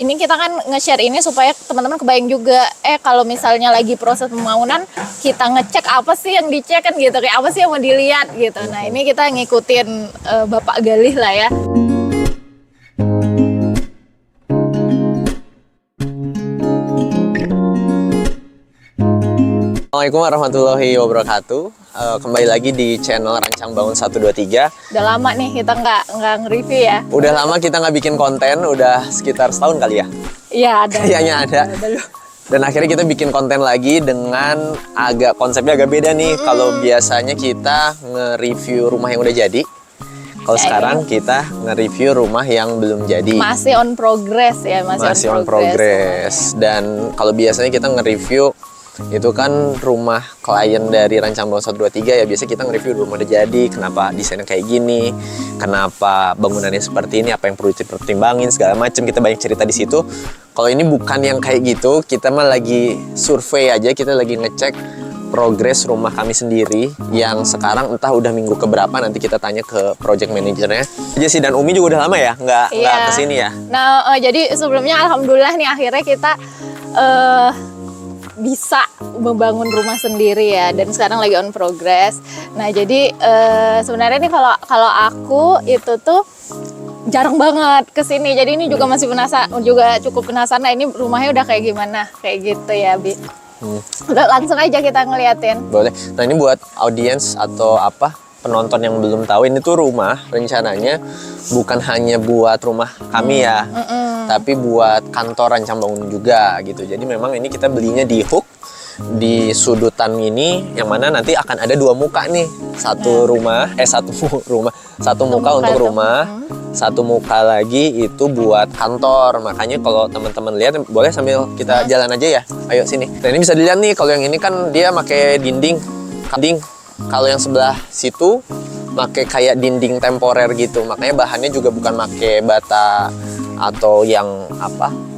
Ini kita kan nge-share ini supaya teman-teman kebayang juga, kalau misalnya lagi proses pembangunan, kita ngecek apa sih yang dicek kan gitu, kayak apa sih yang mau dilihat gitu. Nah ini kita ngikutin Bapak Galih lah ya. Assalamualaikum warahmatullahi wabarakatuh. Kembali lagi di channel Rancang Bangun 123. Udah lama nih kita nggak nge-review ya. Udah lama kita nggak bikin konten, udah sekitar setahun kali ya. Iya ada. Kayaknya ada. Dan akhirnya kita bikin konten lagi dengan konsepnya agak beda nih. Kalau biasanya kita nge-review rumah yang udah jadi. Kalau sekarang kita nge-review rumah yang belum jadi. Masih on progress ya, masih on progress. Dan kalau biasanya kita nge-review itu kan rumah klien dari Rancang Bangun 123 ya, biasa kita nge-review rumah udah jadi, kenapa desainnya kayak gini, kenapa bangunannya seperti ini, apa yang perlu dipertimbangin, segala macam. Kita banyak cerita di situ. Kalau ini bukan yang kayak gitu, kita mah lagi survei aja, kita lagi ngecek progres rumah kami sendiri yang sekarang entah udah minggu keberapa, nanti kita tanya ke project manajernya. Jesse dan Umi juga udah lama ya nggak kesini ya. Nah jadi sebelumnya alhamdulillah nih akhirnya kita bisa membangun rumah sendiri ya, dan sekarang lagi on progress. Nah jadi sebenarnya nih kalau aku itu tuh jarang banget kesini, jadi ini juga masih cukup penasaran. Nah ini rumahnya udah kayak gimana, kayak gitu ya Bi. Udah langsung aja kita ngeliatin. Boleh. Nah ini buat audiens atau penonton yang belum tahu, ini tuh rumah rencananya bukan hanya buat rumah kami ya, tapi buat kantor Rancang Bangun juga gitu. Jadi memang ini kita belinya di Hook, di sudutan ini, yang mana nanti akan ada dua muka nih, satu muka untuk rumah, satu muka lagi itu buat kantor. Makanya kalau teman-teman lihat, boleh sambil kita jalan aja ya. Ayo sini. Nah ini bisa dilihat nih, kalau yang ini kan dia pakai dinding. Kalau yang sebelah situ pakai kayak dinding temporer gitu. Makanya bahannya juga bukan pakai bata atau yang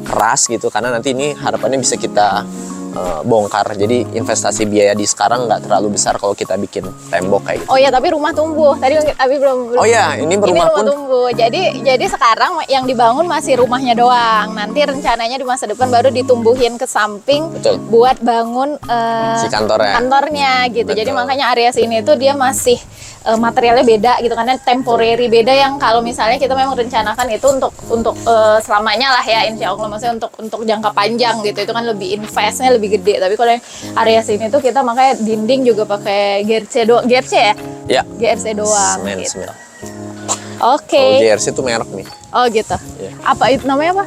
keras gitu, karena nanti ini harapannya bisa kita bongkar. Jadi investasi biaya di sekarang nggak terlalu besar kalau kita bikin tembok kayak gitu. Oh ya, tapi rumah tumbuh. Tadi belum. Oh ya, ini rumah pun tumbuh. Jadi sekarang yang dibangun masih rumahnya doang. Nanti rencananya di masa depan baru ditumbuhin ke samping. Betul. Buat bangun si kantornya gitu. Betul. Jadi makanya area sini tuh dia masih materialnya beda gitu, karena temporary beda, yang kalau misalnya kita memang rencanakan itu untuk selamanya lah ya, insya Allah, maksudnya untuk jangka panjang gitu, itu kan lebih investnya lebih gede. Tapi kalau yang area sini tuh kita makanya dinding juga pakai GRC ya? Ya. GRC doang. Gitu. Oke. Oh, GRC itu merek nih. Oh gitu. Yeah. Apa itu namanya apa?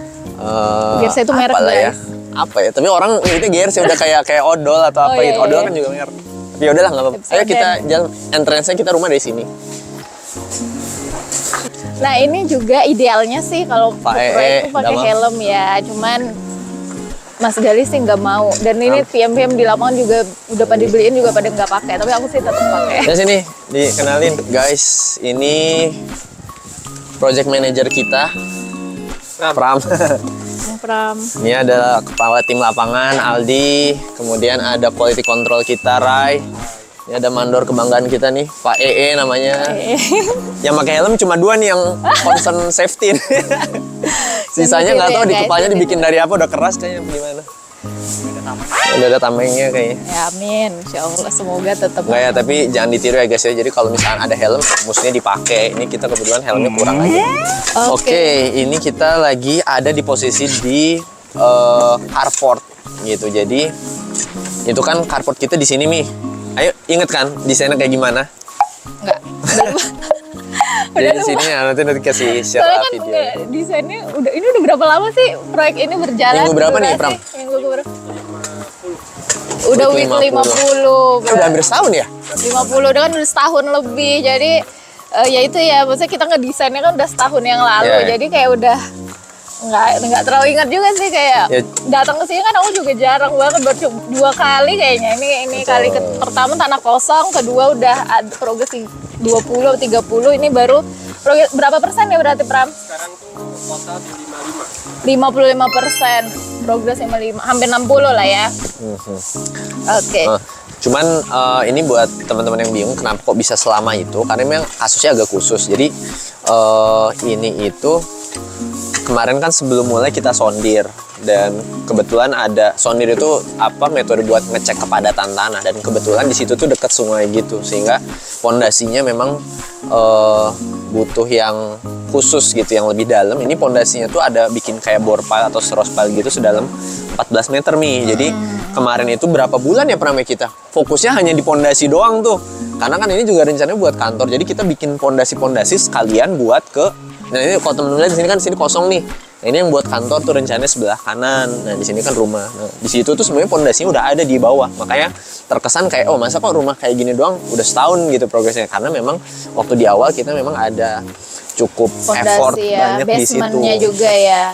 GRC itu merek ya. Apa ya? Tapi orang itu GRC udah kayak odol atau apa gitu. Odol kan juga merek. Ya udahlah, nggak apa-apa. Ayo kita jalan, entrance-nya kita rumah dari sini. Nah ini juga idealnya sih kalau proyek itu pakai helm ya, cuman Mas Gali sih nggak mau. Dan ini PM di lapangan juga udah pada dibeliin juga pada nggak pakai, tapi aku sih tetap pakai. Nah sini dikenalin guys, ini project manager kita, Pram. Ini adalah kepala tim lapangan Aldi, kemudian ada quality control kita Rai. Ini ada mandor kebanggaan kita nih, Pak EE namanya. Yang pakai helm cuma 2 nih yang concern safety. Sisanya nggak tahu di kepalanya dibikin dari apa, udah keras kayaknya gimana. Udah ada tamengnya kayaknya. Ya amin, insya Allah semoga tetap. Nggak ya, tapi jangan ditiru ya guys ya. Jadi kalau misalnya ada helm, mestinya dipakai. Ini kita kebetulan helmnya kurang aja. Oke, ini kita lagi ada di posisi di carport gitu. Jadi itu kan carport kita di sini nih. Ayo inget kan desainnya kayak gimana? Enggak. Jadi di sini ya, nanti kasih share video. Desainnya udah berapa lama sih proyek ini berjalan? Minggu berapa nih, Pram? Minggu berapa? Udah week 50. Udah hampir setahun ya? 50 udah kan udah setahun lebih. Jadi ya itu ya, maksudnya kita ngedesainnya kan udah setahun yang lalu. Yeah. Jadi kayak udah nggak terlalu ingat juga sih, kayak datang ke sini kan aku juga jarang banget, baru 2 kali kayaknya. Ini kali pertama tanah kosong, kedua udah ada progres 20-30, ini baru progres berapa persen ya berarti Pram? Sekarang tuh total 55%, progres 55, hampir 60 lah ya. Oke. Cuman ini buat teman-teman yang bingung kenapa kok bisa selama itu, karena memang kasusnya agak khusus. Jadi ini itu kemarin kan sebelum mulai kita sondir, dan kebetulan ada sondir itu metode buat ngecek kepadatan tanah, dan kebetulan di situ tuh dekat sungai gitu, sehingga pondasinya memang butuh yang khusus gitu, yang lebih dalam. Ini pondasinya tuh ada bikin kayak bore pile atau stress pile gitu sedalam 14 meter Mi. Jadi kemarin itu berapa bulan ya pernah kita fokusnya hanya di pondasi doang tuh, karena kan ini juga rencananya buat kantor. Jadi kita bikin pondasi sekalian buat ke. Nah ini kalau temen-temen lihat di sini kan, sini kosong nih. Nah ini yang buat kantor tuh rencananya sebelah kanan. Nah di sini kan rumah. Nah di situ tuh sebenarnya pondasinya udah ada di bawah. Makanya terkesan kayak masa kok rumah kayak gini doang udah setahun gitu progresnya. Karena memang waktu di awal kita memang ada cukup Fondasi effort ya, banyak di situ. basementnya juga ya.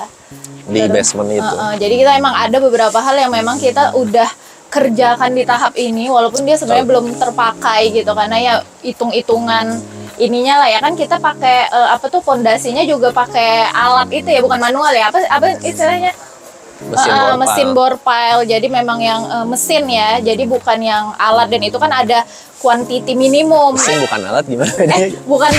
Di basement itu. Jadi kita emang ada beberapa hal yang memang kita udah kerjakan di tahap ini, walaupun dia sebenarnya belum terpakai gitu, karena ya hitung-hitungan ininya lah ya, kan kita pakai pondasinya juga pakai alat itu ya, bukan manual ya, apa istilahnya, mesin bore pile. Jadi memang yang mesin ya, jadi bukan yang alat, dan itu kan ada quantity minimum. Mesin bukan alat gimana? Bukan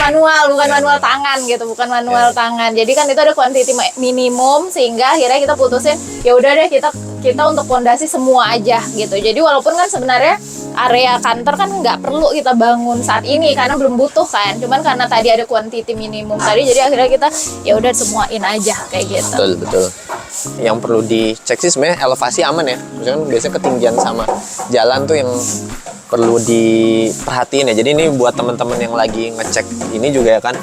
manual tangan gitu, bukan manual tangan. Jadi kan itu ada quantity minimum, sehingga akhirnya kita putusin ya udah deh kita untuk pondasi semua aja gitu. Jadi walaupun kan sebenarnya area kantor kan nggak perlu kita bangun saat ini karena belum butuh kan. Cuman karena tadi ada quantity minimum tadi, jadi akhirnya kita ya udah semuain aja kayak gitu. Betul. Yang perlu dicek sih sebenarnya elevasi aman ya. Misalkan biasanya ketinggian sama jalan tuh yang perlu diperhatiin ya. Jadi ini buat teman-teman yang lagi ngecek ini juga ya kan,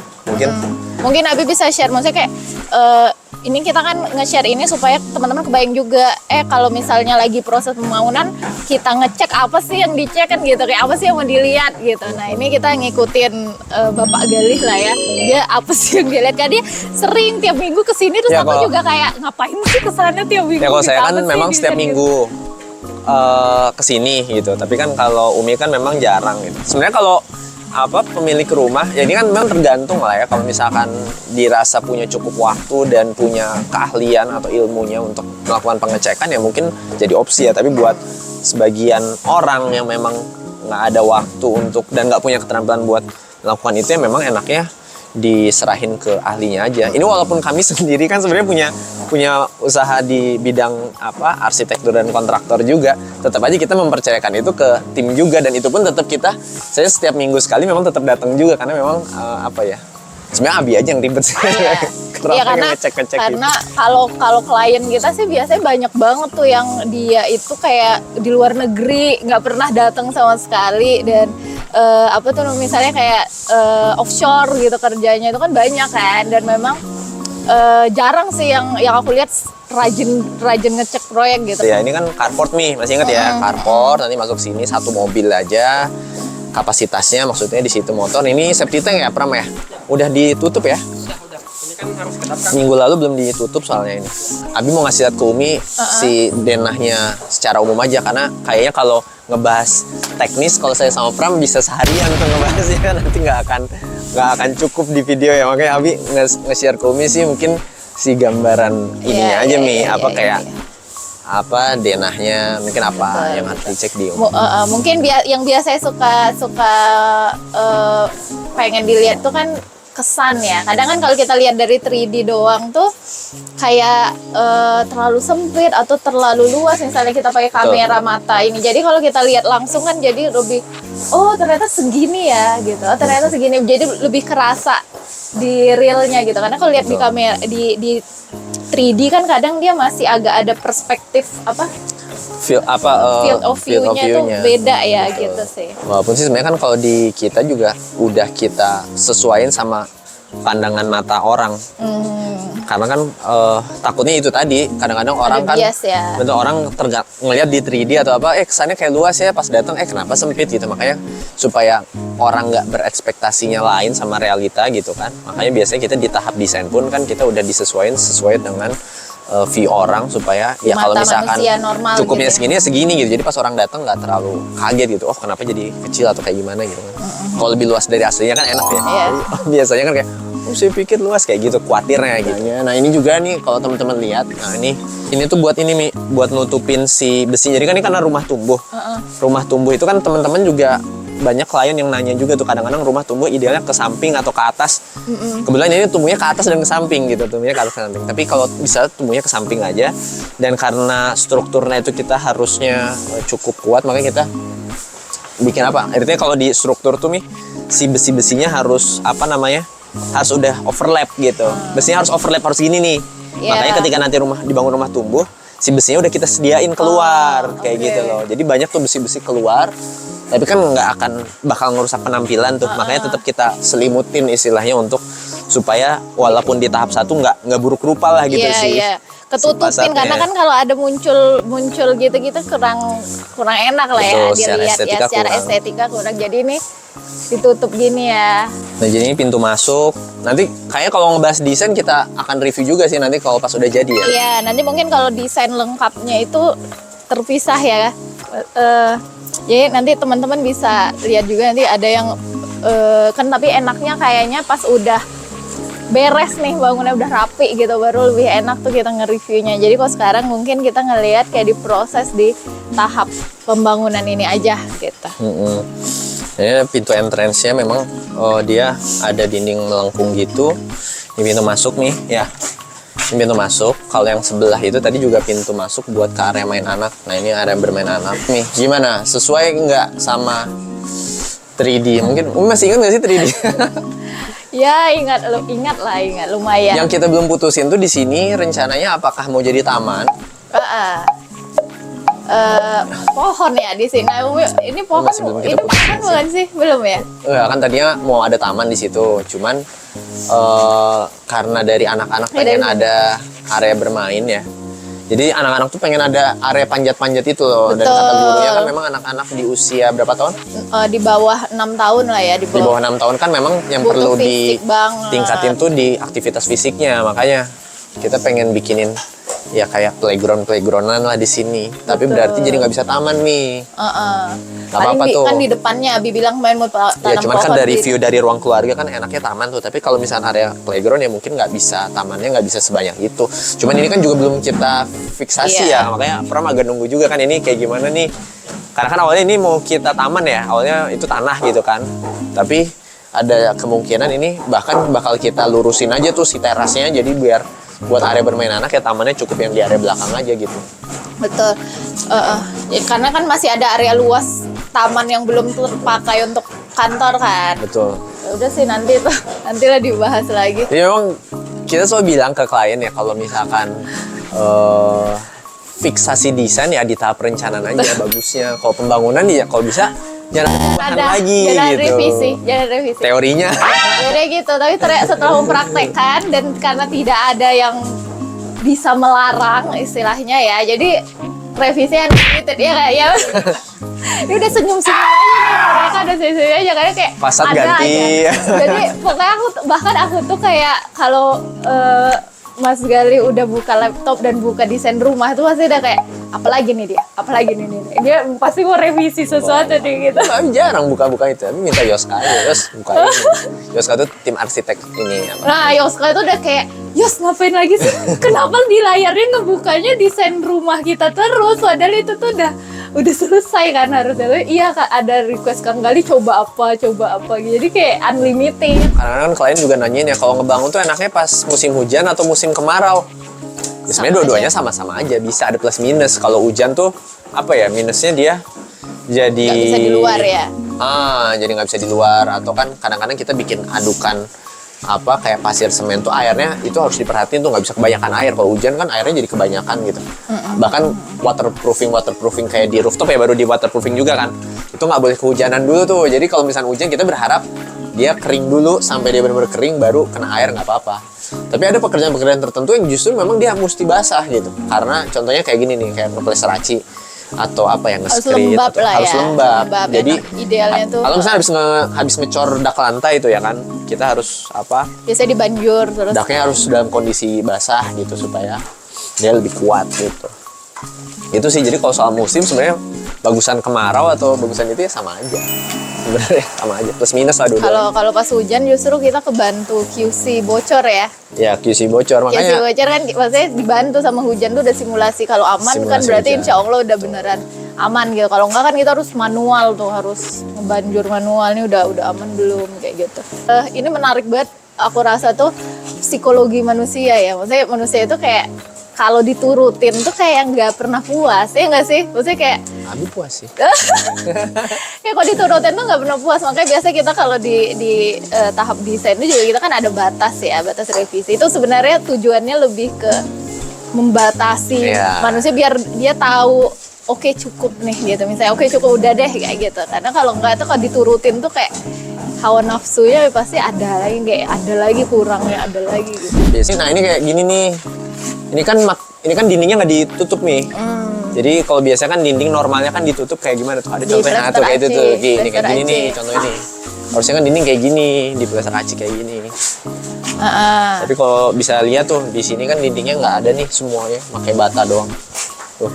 mungkin Abi bisa share, maksudnya kayak ini kita kan nge-share ini supaya teman-teman kebayang juga, kalau misalnya lagi proses pembangunan kita ngecek apa sih yang dicek kan gitu, kayak apa sih yang mau dilihat gitu. Nah ini kita ngikutin Bapak Galih lah ya, dia apa sih yang dilihat, kan dia sering tiap minggu kesini, terus ya, aku juga kayak ngapain sih kesana tiap minggu. Ya kalau saya kan memang setiap minggu kesini gitu, tapi kan kalau Umi kan memang jarang gitu. Sebenarnya kalau pemilik rumah, ya ini kan memang tergantung lah ya. Kalau misalkan dirasa punya cukup waktu dan punya keahlian atau ilmunya untuk melakukan pengecekan, ya mungkin jadi opsi ya. Tapi buat sebagian orang yang memang nggak ada waktu untuk dan nggak punya keterampilan buat melakukan itu, ya memang enaknya diserahin ke ahlinya aja. Ini walaupun kami sendiri kan sebenarnya punya usaha di bidang arsitektur dan kontraktor juga, tetap aja kita mempercayakan itu ke tim juga, dan itu pun tetap saya setiap minggu sekali memang tetap datang juga, karena memang sebenarnya Abi aja yang ribet sih. Iya karena kalau klien kita sih biasanya banyak banget tuh yang dia itu kayak di luar negeri, nggak pernah datang sama sekali, dan misalnya kayak offshore gitu kerjanya, itu kan banyak kan, dan memang jarang sih yang aku lihat rajin ngecek proyek gitu. Ya ini kan carport nih, masih ingat ya, carport nanti masuk sini satu mobil aja kapasitasnya, maksudnya di situ motor. Ini safety tank ya Pram ya, udah ditutup ya? Kan harus minggu lalu belum ditutup soalnya ini. Abi mau ngasih lihat ke Umi si denahnya secara umum aja, karena kayaknya kalau ngebahas teknis kalau saya sama Pram bisa seharian tuh ngebahasnya, nanti nggak akan cukup di video ya. Makanya Abi nge-share ke Umi sih mungkin si gambaran ininya aja Mi, kayak denahnya, mungkin apa yang harus dicek di Umi. Mungkin yang biasa suka pengen dilihat tuh kan kesan ya. Kadang kan kalau kita lihat dari 3D doang tuh kayak terlalu sempit atau terlalu luas, misalnya kita pakai kamera mata ini. Jadi kalau kita lihat langsung kan jadi lebih, ternyata segini ya gitu. Ternyata segini, jadi lebih kerasa di realnya gitu. Karena kalau lihat di kamera di 3D kan kadang dia masih agak ada perspektif field of view-nya tuh beda ya. Betul. Gitu sih. Walaupun sih sebenarnya kan kalau di kita juga udah kita sesuaiin sama pandangan mata orang. Karena kan takutnya itu tadi, kadang-kadang orang kan bentuk orang ngelihat di 3D atau kesannya kayak luas ya, pas datang kenapa sempit gitu. Makanya supaya orang nggak berekspektasinya lain sama realita gitu kan. Makanya biasanya kita di tahap desain pun kan kita udah sesuai dengan view orang, supaya ya kalau misalkan cukupnya gitu segini ya segini gitu. Jadi pas orang datang nggak terlalu kaget gitu, kenapa jadi kecil atau kayak gimana gitu kan. Kalau lebih luas dari aslinya kan enak ya. Biasanya kan kayak saya pikir luas kayak gitu, khawatirnya gitu. Nah ini juga nih kalau teman-teman lihat, nah ini tuh buat ini Mi, buat nutupin si besi. Jadi kan ini karena rumah tumbuh. Rumah tumbuh itu kan teman-teman juga banyak klien yang nanya juga tuh, kadang-kadang rumah tumbuh idealnya ke samping atau ke atas. Kebetulan ini tumbuhnya ke atas dan ke samping gitu, tumbuhnya ke atas ke samping. Tapi kalau bisa tumbuhnya ke samping aja. Dan karena strukturnya itu kita harusnya cukup kuat, makanya kita bikin apa? Artinya kalau di struktur tuh nih, si besi-besinya harus apa namanya? Harus udah overlap gitu. Besinya harus overlap, harus gini nih. Makanya ketika nanti dibangun rumah tumbuh, si besinya udah kita sediain keluar kayak gitu loh. Jadi banyak tuh besi-besi keluar, tapi kan nggak akan bakal ngerusak penampilan tuh. Makanya tetap kita selimutin istilahnya untuk supaya walaupun di tahap 1 nggak buruk rupa lah gitu sih. Ketutupin karena kan kalau ada muncul gitu-gitu kurang enak lah ya. Betul, Dilihat ya secara estetika kurang. Jadi ini ditutup gini ya. Nah, jadi ini pintu masuk. Nanti kayaknya kalau ngebahas desain kita akan review juga sih nanti kalau pas udah jadi ya. Iya, nanti mungkin kalau desain lengkapnya itu terpisah ya. Jadi nanti teman-teman bisa lihat juga, nanti ada yang kan, tapi enaknya kayaknya pas udah beres nih bangunnya udah rapi gitu baru lebih enak tuh kita nge-reviewnya. Jadi kalau sekarang mungkin kita ngelihat kayak diproses di tahap pembangunan ini aja gitu. Ini pintu entrance-nya memang dia ada dinding melengkung gitu. Ini pintu masuk nih ya. Ini pintu masuk. Kalau yang sebelah itu tadi juga pintu masuk buat ke area main anak. Nah, ini area bermain anak nih. Gimana? Sesuai nggak sama 3D? Mungkin masih ingat nggak sih 3D? Ya ingat lumayan. Yang kita belum putusin tuh di sini rencananya apakah mau jadi taman? Pohon ya di sini. Ini pohon, ini pohon bukan sih? Belum ya? Enggak, kan tadinya mau ada taman di situ. Cuman karena dari anak-anak pengen ada area bermain ya. Jadi anak-anak tuh pengen ada area panjat-panjat itu loh. Betul. Dan kata gurunya kan memang anak-anak di usia berapa tahun? Di bawah 6 tahun lah ya. Di bawah 6 tahun kan memang yang perlu ditingkatin tuh di aktivitas fisiknya. Makanya kita pengen bikinin ya kayak playgroundan lah di sini. Tapi berarti jadi nggak bisa taman nih. Gak apa-apa tuh. Kan di depannya Abi bilang main mau tanam pohon. Ya cuman kan dari view dari ruang keluarga kan enaknya taman tuh. Tapi kalau misalnya area playground ya mungkin nggak bisa, tamannya nggak bisa sebanyak itu. Cuman ini kan juga belum kita fiksasi ya. Makanya Pram agak nunggu juga kan ini kayak gimana nih. Karena kan awalnya ini mau kita taman ya. Awalnya itu tanah gitu kan. Tapi ada kemungkinan ini bahkan bakal kita lurusin aja tuh si terasnya. Jadi biar buat area bermain anak ya tamannya cukup yang di area belakang aja gitu. Betul. Ya, karena kan masih ada area luas taman yang belum terpakai untuk kantor kan. Betul. Ya udah sih nantilah dibahas lagi. Jadi memang kita selalu bilang ke klien ya kalau misalkan fiksasi desain ya di tahap perencanaan aja bagusnya. Kalau pembangunan ya kalau bisa jangan lagi gitu. Jangan revisi. Teorinya. Teorinya gitu, tapi setelah mempraktekkan dan karena tidak ada yang bisa melarang istilahnya ya, jadi revisi unlimited ya kayak ya. Ini udah senyum-senyum aja nih, mereka udah senyum-senyum aja karena kayak fasad ada ganti. Aja. Jadi pokoknya aku tuh kayak kalau Mas Gali udah buka laptop dan buka desain rumah tuh pasti udah kayak apalagi nih dia pasti mau revisi sesuatu nih gitu. Tapi jarang buka-buka itu, tapi minta Yoska aja, Yos buka ini. Yoska tuh tim arsitek ini. Nah Yoska itu udah kayak, Yos ngapain lagi sih? Kenapa di layarnya ngebukanya desain rumah kita terus? Padahal itu tuh udah selesai kan harusnya. Iya Kak, ada request Kang Gali coba apa gitu. Jadi kayak unlimited. Kadang-kadang klien juga nanyain ya kalau ngebangun tuh enaknya pas musim hujan atau musim kemarau. Ya, sebenarnya dua-duanya sama-sama aja, bisa ada plus minus. Kalau hujan tuh apa ya, minusnya dia jadi nggak bisa di luar ya. Jadi nggak bisa di luar. Atau kan kadang-kadang kita bikin adukan apa kayak pasir semen tuh airnya itu harus diperhatiin tuh nggak bisa kebanyakan air. Kalau hujan kan airnya jadi kebanyakan gitu. Bahkan waterproofing kayak di rooftop ya baru di waterproofing juga kan. Itu nggak boleh kehujanan dulu tuh. Jadi kalau misalnya hujan kita berharap dia kering dulu sampai dia benar-benar kering baru kena air nggak apa-apa. Tapi ada pekerjaan-pekerjaan tertentu yang justru memang dia mesti basah gitu. Karena contohnya kayak gini nih, kayak nge-place seraci atau apa yang nge-screed atau harus lembab. Jadi idealnya tuh kalau misalnya habis ngecor dak lantai itu ya kan, kita harus apa? Biasanya dibanjur terus. Daknya harus dalam kondisi basah gitu supaya dia lebih kuat gitu. Itu sih, jadi kalau soal musim sebenarnya bagusan kemarau atau bagusan itu ya sama aja. Sebenarnya sama aja, plus minus lah dua-duanya. Kalau pas hujan justru kita kebantu QC bocor ya. Ya QC bocor, makanya QC bocor kan maksudnya dibantu sama hujan tuh udah simulasi. Kalau aman simulasi kan berarti hujan. Insya Allah udah beneran aman gitu. Kalau enggak kan kita harus manual tuh, harus ngebanjur manual. Ini udah aman belum kayak gitu. Ini menarik banget, aku rasa tuh psikologi manusia ya. Maksudnya manusia itu kayak kalau diturutin tuh kayak nggak pernah puas, ya nggak sih? Maksudnya kayak Abi puas sih. kayak kalau diturutin tuh nggak pernah puas. Makanya biasa kita kalau di tahap desain itu juga kita kan ada batas ya, batas revisi. Itu sebenarnya tujuannya lebih ke membatasi manusia biar dia tahu oke, cukup nih gitu. Misalnya oke, cukup, udah deh kayak gitu. Karena kalau nggak tuh kalau diturutin tuh kayak hawa nafsunya pasti ada lagi, kayak ada lagi kurangnya, ada lagi gitu. Biasanya, nah ini kayak gini nih. Ini kan dindingnya nggak ditutup nih. Jadi kalau biasa kan dinding normalnya kan ditutup kayak gimana tuh? Ada contohnya tuh kayak itu tuh, gini kayak gini nih contoh ini. Harusnya kan dinding kayak gini, di plester aci kayak gini. Tapi kalau bisa lihat tuh di sini kan dindingnya nggak ada nih semuanya, pakai bata doang. Tuh.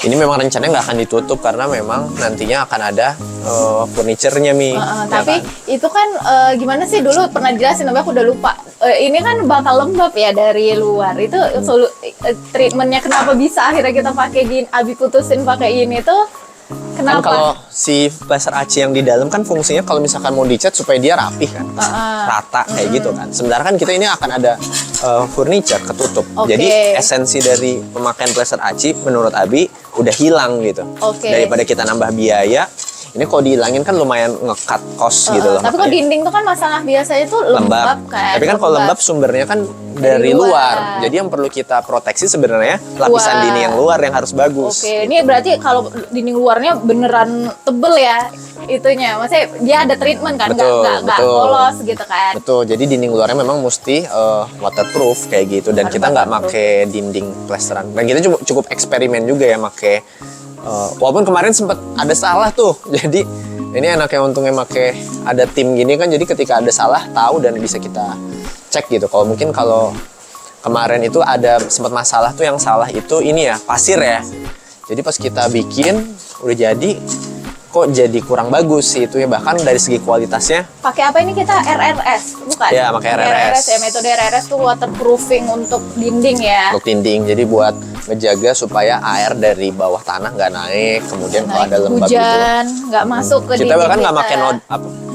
Ini memang rencananya nggak akan ditutup karena memang nantinya akan ada furniture-nya Mi. Tapi kan? Itu kan gimana sih, dulu pernah jelasin tapi aku udah lupa. Ini kan bakal lembab ya dari luar. Itu treatmentnya kenapa bisa akhirnya kita pakai gini, Abi putusin pakai ini tuh kenapa? Kan kalau si plester aci yang di dalam kan fungsinya kalau misalkan mau dicat supaya dia rapih kan, rata kayak gitu kan. Sementara kan kita ini akan ada furniture ketutup. Jadi esensi dari pemakaian plester aci menurut Abi udah hilang gitu. Daripada kita nambah biaya, ini kalau dihilangin kan lumayan ngekat cost gitu loh. Tapi kalau dinding tuh kan masalah biasanya tuh lembab kan. Tapi kan kalau lembab sumbernya kan dari luar. Jadi yang perlu kita proteksi sebenarnya lapisan dinding yang luar yang harus bagus. Ini berarti kalau dinding luarnya beneran tebel ya itunya. Maksudnya dia ada treatment kan, nggak polos gitu kan. Betul. Jadi dinding luarnya memang mesti waterproof kayak gitu. Dan kita nggak pakai dinding plesteran. Dan kita cukup eksperimen juga ya pakai. Walaupun kemarin sempat ada salah tuh, jadi ini enaknya untungnya make ada tim gini kan, jadi ketika ada salah tahu dan bisa kita cek gitu. Kalau mungkin kalau kemarin itu ada sempat masalah tuh, yang salah itu ini ya pasir ya. Jadi pas kita bikin udah jadi kok jadi kurang bagus sih itu ya, bahkan dari segi kualitasnya. Pakai apa ini kita, RRS bukan? Ya pakai RRS ya, metode RRS tuh waterproofing untuk dinding ya. Untuk dinding, jadi buat ngejaga supaya air dari bawah tanah nggak naik, kemudian kalau ada lembab hujan nggak masuk ke dinding. Kita bahkan nggak pakai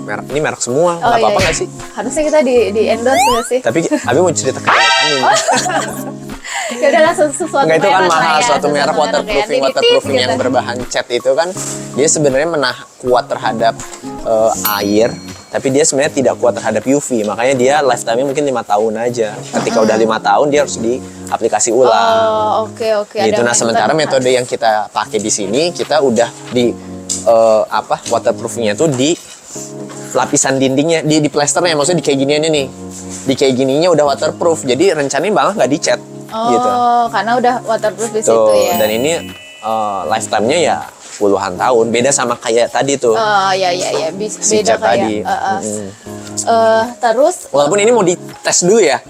merek, ini merek semua, nggak apa-apa nggak sih? Harusnya kita di endorse nggak sih? Tapi Abi mau cerita kebaikan ini. Ya udahlah, sesuatu merek. Itu kan mahal, ya, suatu merek waterproofing yang berbahan cat itu kan dia sebenarnya kuat terhadap air, tapi dia sebenarnya tidak kuat terhadap UV, makanya dia lifetime-nya mungkin 5 tahun aja. Ketika udah 5 tahun dia harus diaplikasi ulang. Oke. Gitu. Nah sementara metode yang kita pakai di sini, kita udah di waterproofingnya tuh di lapisan dindingnya, di plasternya, maksudnya di kayak giniannya nih, di kayak gininya udah waterproof, jadi rencananya malah nggak dicat. Gitu. Karena udah waterproof di situ ya. Dan ini lifetime-nya ya puluhan tahun, beda sama kayak tadi tuh. Iya, si beda kayak. tadi. Terus walaupun ini mau dites dulu ya,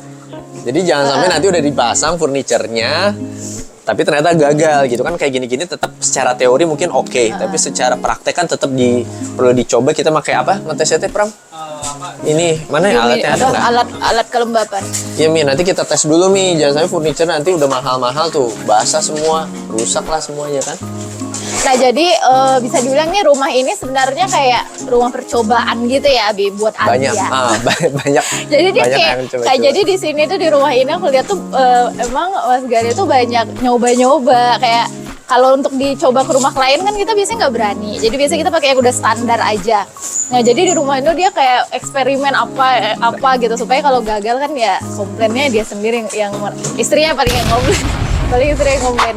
jadi jangan sampai nanti udah dipasang furniturnya tapi ternyata gagal gitu kan. Kayak gini-gini tetap secara teori mungkin oke, tapi secara praktek kan tetap perlu dicoba. Kita pakai apa ngetesnya teh, Pram? Ini mana ya alatnya, ada nggak? Alat kelembapan. Iya Mi, nanti kita tes dulu Mi, jangan sampai furniture nanti udah mahal-mahal tuh basah semua, rusak lah semuanya kan. Nah jadi bisa dibilang nih rumah ini sebenarnya kayak rumah percobaan gitu ya Abi, buat Abi ya. Banyak. Jadi dia kayak jadi di sini tuh, di rumah ini aku lihat tuh emang Mas Gary tuh banyak nyoba-nyoba. Kayak kalau untuk dicoba ke rumah klien kan kita biasanya nggak berani. Jadi biasanya kita pakai yang udah standar aja. Nah jadi di rumah itu dia kayak eksperimen apa gitu, supaya kalau gagal kan ya komplainnya dia sendiri, yang istrinya paling yang komplain.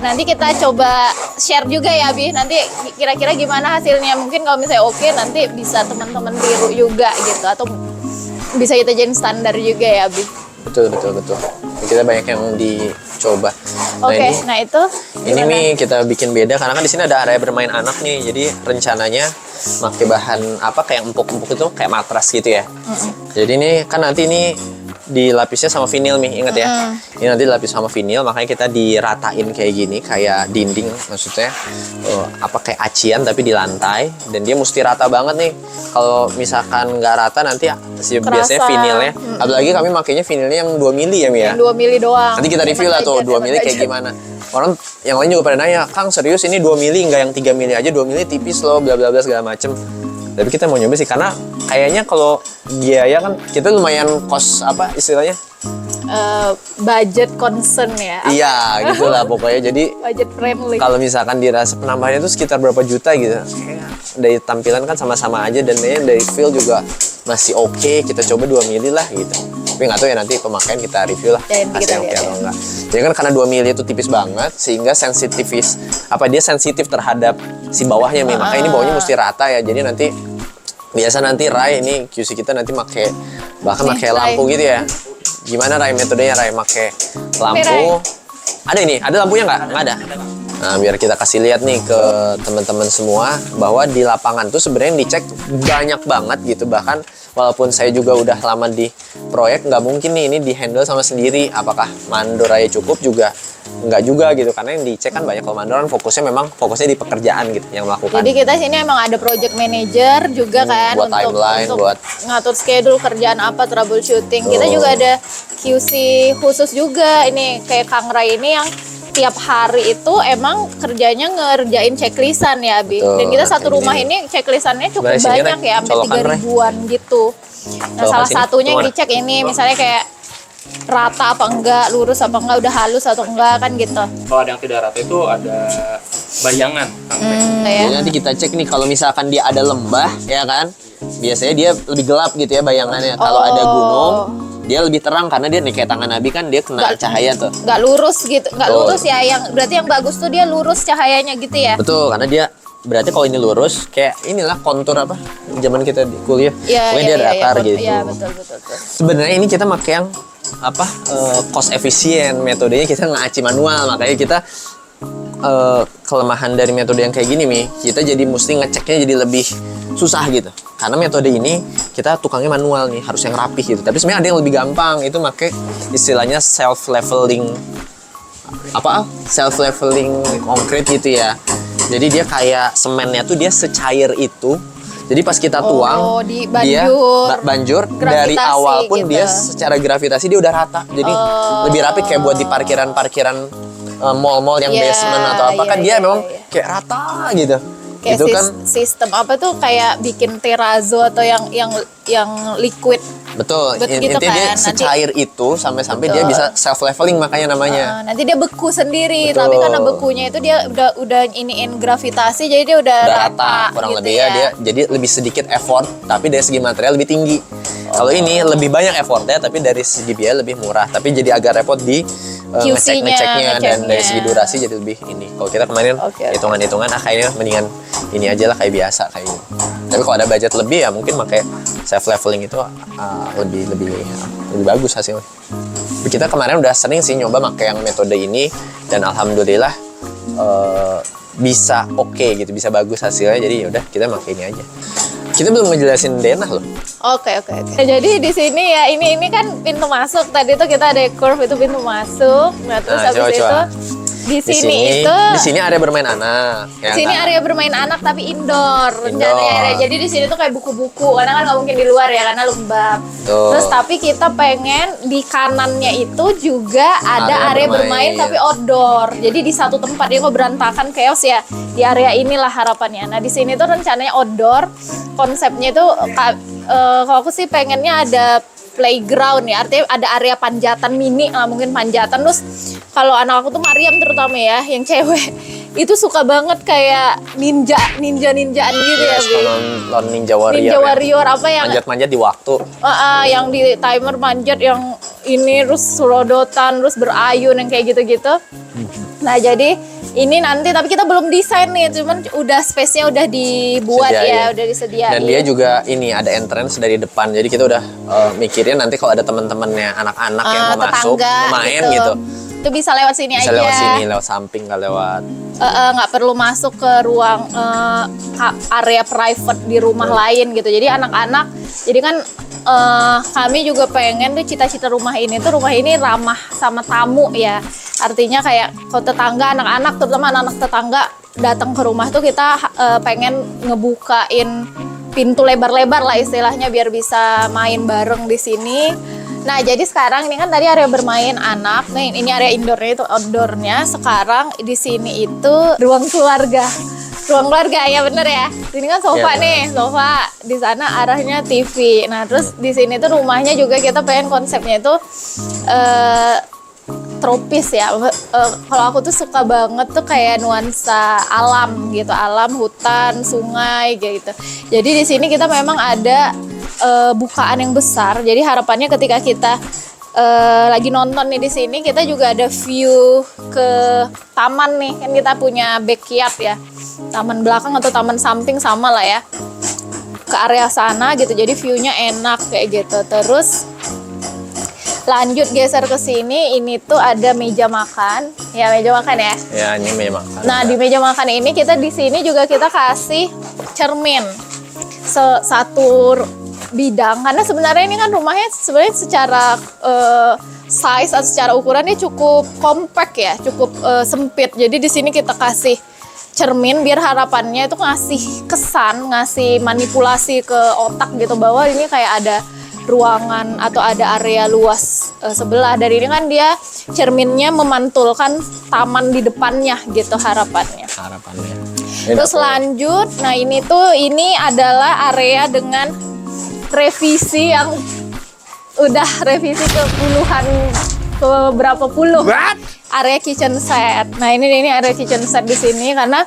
Nanti kita coba share juga ya Abi, nanti kira-kira gimana hasilnya. Mungkin kalau misalnya oke, nanti bisa teman-teman tiru juga gitu, atau bisa kita jadiin standar juga ya Abi. Betul. Kita banyak yang dicoba. Nah itu ini Mi kita bikin beda karena kan di sini ada area bermain anak nih. Jadi rencananya pakai bahan apa kayak empuk-empuk itu, kayak matras gitu ya. Jadi ini kan nanti ini dilapisnya sama vinil nih, inget ya. Ini nanti dilapis sama vinil, makanya kita diratain kayak gini, kayak dinding maksudnya apa kayak acian tapi di lantai, dan dia mesti rata banget nih. Kalau misalkan nggak rata nanti biasanya vinilnya, apalagi kami makainya vinilnya yang 2 mili ya Mi ya. Yang 2 mili doang. Nanti kita review lah tuh 2 mili kayak gimana. Orang yang lain juga pada nanya, Kang serius ini 2 mili nggak yang 3 mili aja, 2 mili tipis loh, bla bla bla segala macem. Tapi kita mau nyoba sih, karena kayaknya kalau biaya kan kita lumayan cost apa istilahnya? Budget concern ya. Iya, gitulah pokoknya. Jadi budget friendly. kalau misalkan dirasa penambahannya itu sekitar berapa juta gitu. Dari tampilan kan sama-sama aja, dan dari feel juga masih oke. Kita coba 2 mili lah gitu. Tapi nggak tahu ya, nanti pemakaian kita review lah hasil oke atau enggak. Jadi kan karena 2 mili itu tipis banget sehingga dia sensitif terhadap si bawahnya Mi. Makanya ini bawahnya mesti rata ya. Jadi nanti Rai ini QC kita nanti pakai lampu gitu ya. Gimana Rai metodenya Rai pakai lampu? Ada ini, ada lampunya nggak? Nggak ada. Nah, biar kita kasih lihat nih ke teman-teman semua bahwa di lapangan tuh sebenarnya dicek banyak banget gitu. Bahkan walaupun saya juga udah lama di proyek, nggak mungkin nih ini di-handle sama sendiri. Apakah mandor aja cukup juga? Nggak juga gitu. Karena yang dicek kan banyak. Kalau mandor kan fokusnya di pekerjaan gitu yang melakukan. Jadi kita sini emang ada project manager juga kan buat timeline, buat ngatur schedule kerjaan apa, troubleshooting. Kita juga ada QC khusus juga. Ini kayak Kang Rai ini yang tiap hari itu emang kerjanya ngerjain checklistan ya, Bi. Dan kita satu rumah ini checklistannya cukup banyak ya, sampai 3 ribuan gitu. Nah, salah satunya yang dicek ini misalnya kayak rata apa enggak, lurus apa enggak, udah halus atau enggak kan gitu. Kalau ada yang tidak rata itu ada bayangan. Ya. Jadi nanti kita cek nih kalau misalkan dia ada lembah ya kan, biasanya dia lebih gelap gitu ya bayangannya. Kalau ada gunung dia lebih terang karena dia nih kayak tangan Nabi kan dia kena cahaya tuh. Nggak lurus gitu, nggak lurus ya. Berarti yang bagus tuh dia lurus cahayanya gitu ya. Betul, karena dia berarti kalau ini lurus kayak inilah kontur apa zaman kita di kuliah. Pokoknya dia datar gitu. Iya betul. Sebenarnya ini kita pakai yang cost efisien, metodenya kita ngaci manual, makanya kita kelemahan dari metode yang kayak gini Mi, kita jadi mesti ngeceknya jadi lebih susah gitu. Karena metode ini kita tukangnya manual nih, harus yang rapih gitu. Tapi sebenarnya ada yang lebih gampang, itu pakai istilahnya self leveling concrete gitu ya. Jadi dia kayak semennya tuh dia secair itu. Jadi pas kita tuang, dia banjur dari awal pun gitu. Dia secara gravitasi dia udah rata. Jadi lebih rapi kayak buat di parkiran mall-mall yang basement atau apa kan dia memang kayak rata gitu. Kayak itu kan sistem apa tuh kayak bikin terrazzo atau yang liquid. Betul, gitu intinya dia secair itu sampai dia bisa self leveling makanya namanya. Nanti dia beku sendiri, Betul. tapi karena bekunya itu dia udah iniin gravitasi, jadi dia udah rata kurang gitu lebih ya dia jadi lebih sedikit effort tapi dari segi material lebih tinggi. Kalau ini lebih banyak effortnya tapi dari segi biaya lebih murah, tapi jadi agak repot di ngeceknya dan dari segi durasi jadi lebih ini. Kalau kita kemarin hitungan-hitungan kayaknya mendingan ini aja lah kayak biasa kayak ini. Tapi kalau ada budget lebih ya mungkin pakai self leveling itu lebih bagus hasilnya. Kita kemarin udah sering sih nyoba pakai yang metode ini dan alhamdulillah bisa oke gitu, bisa bagus hasilnya. Jadi yaudah kita pakai ini aja. Kita belum ngejelasin denah loh. Oke. Nah, jadi di sini ya ini kan pintu masuk. Tadi tuh kita ada curve itu pintu masuk. Nah, terus habis itu di sini area bermain anak. Ya, sini area bermain anak tapi indoor. Rencananya. Jadi di sini tuh kayak buku-buku karena kan nggak mungkin di luar ya karena lembab. Terus tapi kita pengen di kanannya itu juga ada area bermain tapi outdoor. Jadi di satu tempat dia mau berantakan chaos ya. Di area inilah harapannya. Nah, di sini tuh rencananya outdoor. Konsepnya itu kalau aku sih pengennya ada playground ya, artinya ada area panjatan mini lah, mungkin panjatan. Terus kalau anak aku tuh Mariam terutama ya, yang cewek itu suka banget kayak ninjaan gitu ya, Bi. Ninja Warrior. Ninja Warrior apa yang manjat-manjat di waktu. Yang di timer manjat yang ini terus serodotan terus berayun yang kayak gitu-gitu. Nah, jadi ini nanti tapi kita belum desain nih, cuman udah space-nya udah dibuat udah disediain. Dan dia juga ini ada entrance dari depan. Jadi kita udah mikirin nanti kalau ada teman-temannya anak-anak yang mau masuk, mau main gitu. Itu bisa lewat sini aja. Bisa lewat sini, lewat samping, nggak lewat. Nggak perlu masuk ke ruang area private di rumah lain gitu. Jadi anak-anak, jadi kan kami juga pengen tuh cita-cita rumah ini ramah sama tamu ya. Artinya kayak kalau tetangga, anak-anak, terutama anak-anak tetangga datang ke rumah tuh kita pengen ngebukain pintu lebar-lebar lah istilahnya biar bisa main bareng di sini. Nah, jadi sekarang ini kan tadi area bermain anak, nih ini area indoornya itu outdoornya. Sekarang di sini itu ruang keluarga. Ruang keluarga ya bener ya. Sini kan sofa nih, sofa. Di sana arahnya TV. Nah, terus di sini tuh rumahnya juga kita pengen konsepnya itu tropis ya. Kalau aku tuh suka banget tuh kayak nuansa alam gitu, alam, hutan, sungai gitu. Jadi di sini kita memang ada bukaan yang besar. Jadi harapannya ketika kita lagi nonton nih di sini, kita juga ada view ke taman nih. Kan kita punya backyard ya, taman belakang atau taman samping sama lah ya, ke area sana gitu. Jadi view-nya enak kayak gitu. Terus lanjut geser ke sini, ini tuh ada meja makan. Ya, meja makan ya. Ya, ini meja makan. Nah, di meja makan ini kita di sini juga kita kasih cermin satu bidang, karena sebenarnya ini kan rumahnya sebenarnya secara size atau secara ukurannya cukup compact ya, cukup sempit. Jadi di sini kita kasih cermin biar harapannya itu ngasih kesan, ngasih manipulasi ke otak gitu bahwa ini kayak ada ruangan atau ada area luas sebelah. Dari ini kan dia cerminnya memantulkan taman di depannya gitu harapannya. Terus lanjut, nah ini adalah area dengan revisi yang udah revisi ke puluhan, ke berapa puluh. What? Area kitchen set. Nah ini area kitchen set di sini karena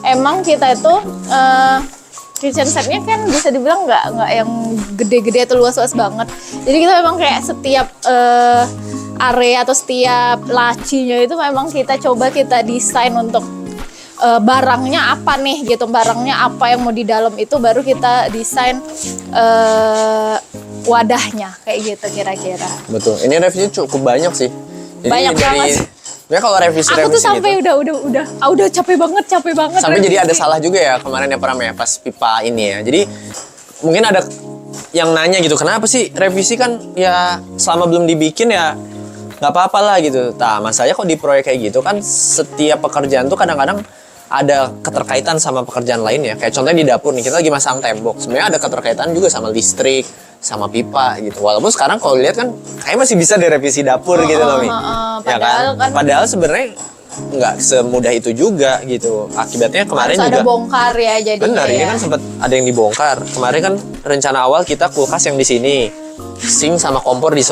emang kita itu kitchen setnya kan bisa dibilang nggak yang gede-gede atau luas-luas banget. Jadi kita memang kayak setiap area atau setiap lacinya itu memang kita coba kita desain untuk barangnya apa nih gitu, barangnya apa yang mau di dalam itu baru kita desain wadahnya kayak gitu kira-kira. Betul. Ini revisi cukup banyak sih. Jadi banyak banget. Ya kalau revisi aku tuh sampai gitu, udah capek banget. Sampai jadi ada salah juga ya kemarin ya Pram ya pas pipa ini ya. Jadi mungkin ada yang nanya gitu, kenapa sih revisi kan ya selama belum dibikin ya nggak apa-apa lah gitu. Nah, masalahnya kok di proyek kayak gitu kan setiap pekerjaan tuh kadang-kadang ada keterkaitan sama pekerjaan lain ya. Kayak contohnya di dapur nih, kita lagi masang tembok. Sebenarnya ada keterkaitan juga sama listrik, sama pipa gitu. Walaupun sekarang kalau lihat kan kayak masih bisa direvisi dapur gitu loh, Mi. Ya kan? Padahal sebenarnya nggak semudah itu juga gitu. Akibatnya kemarin harus juga ada bongkar ya jadinya. Benar, ya. ini kan sempat ada yang dibongkar. Kemarin kan rencana awal kita kulkas yang di sini, sink sama kompor di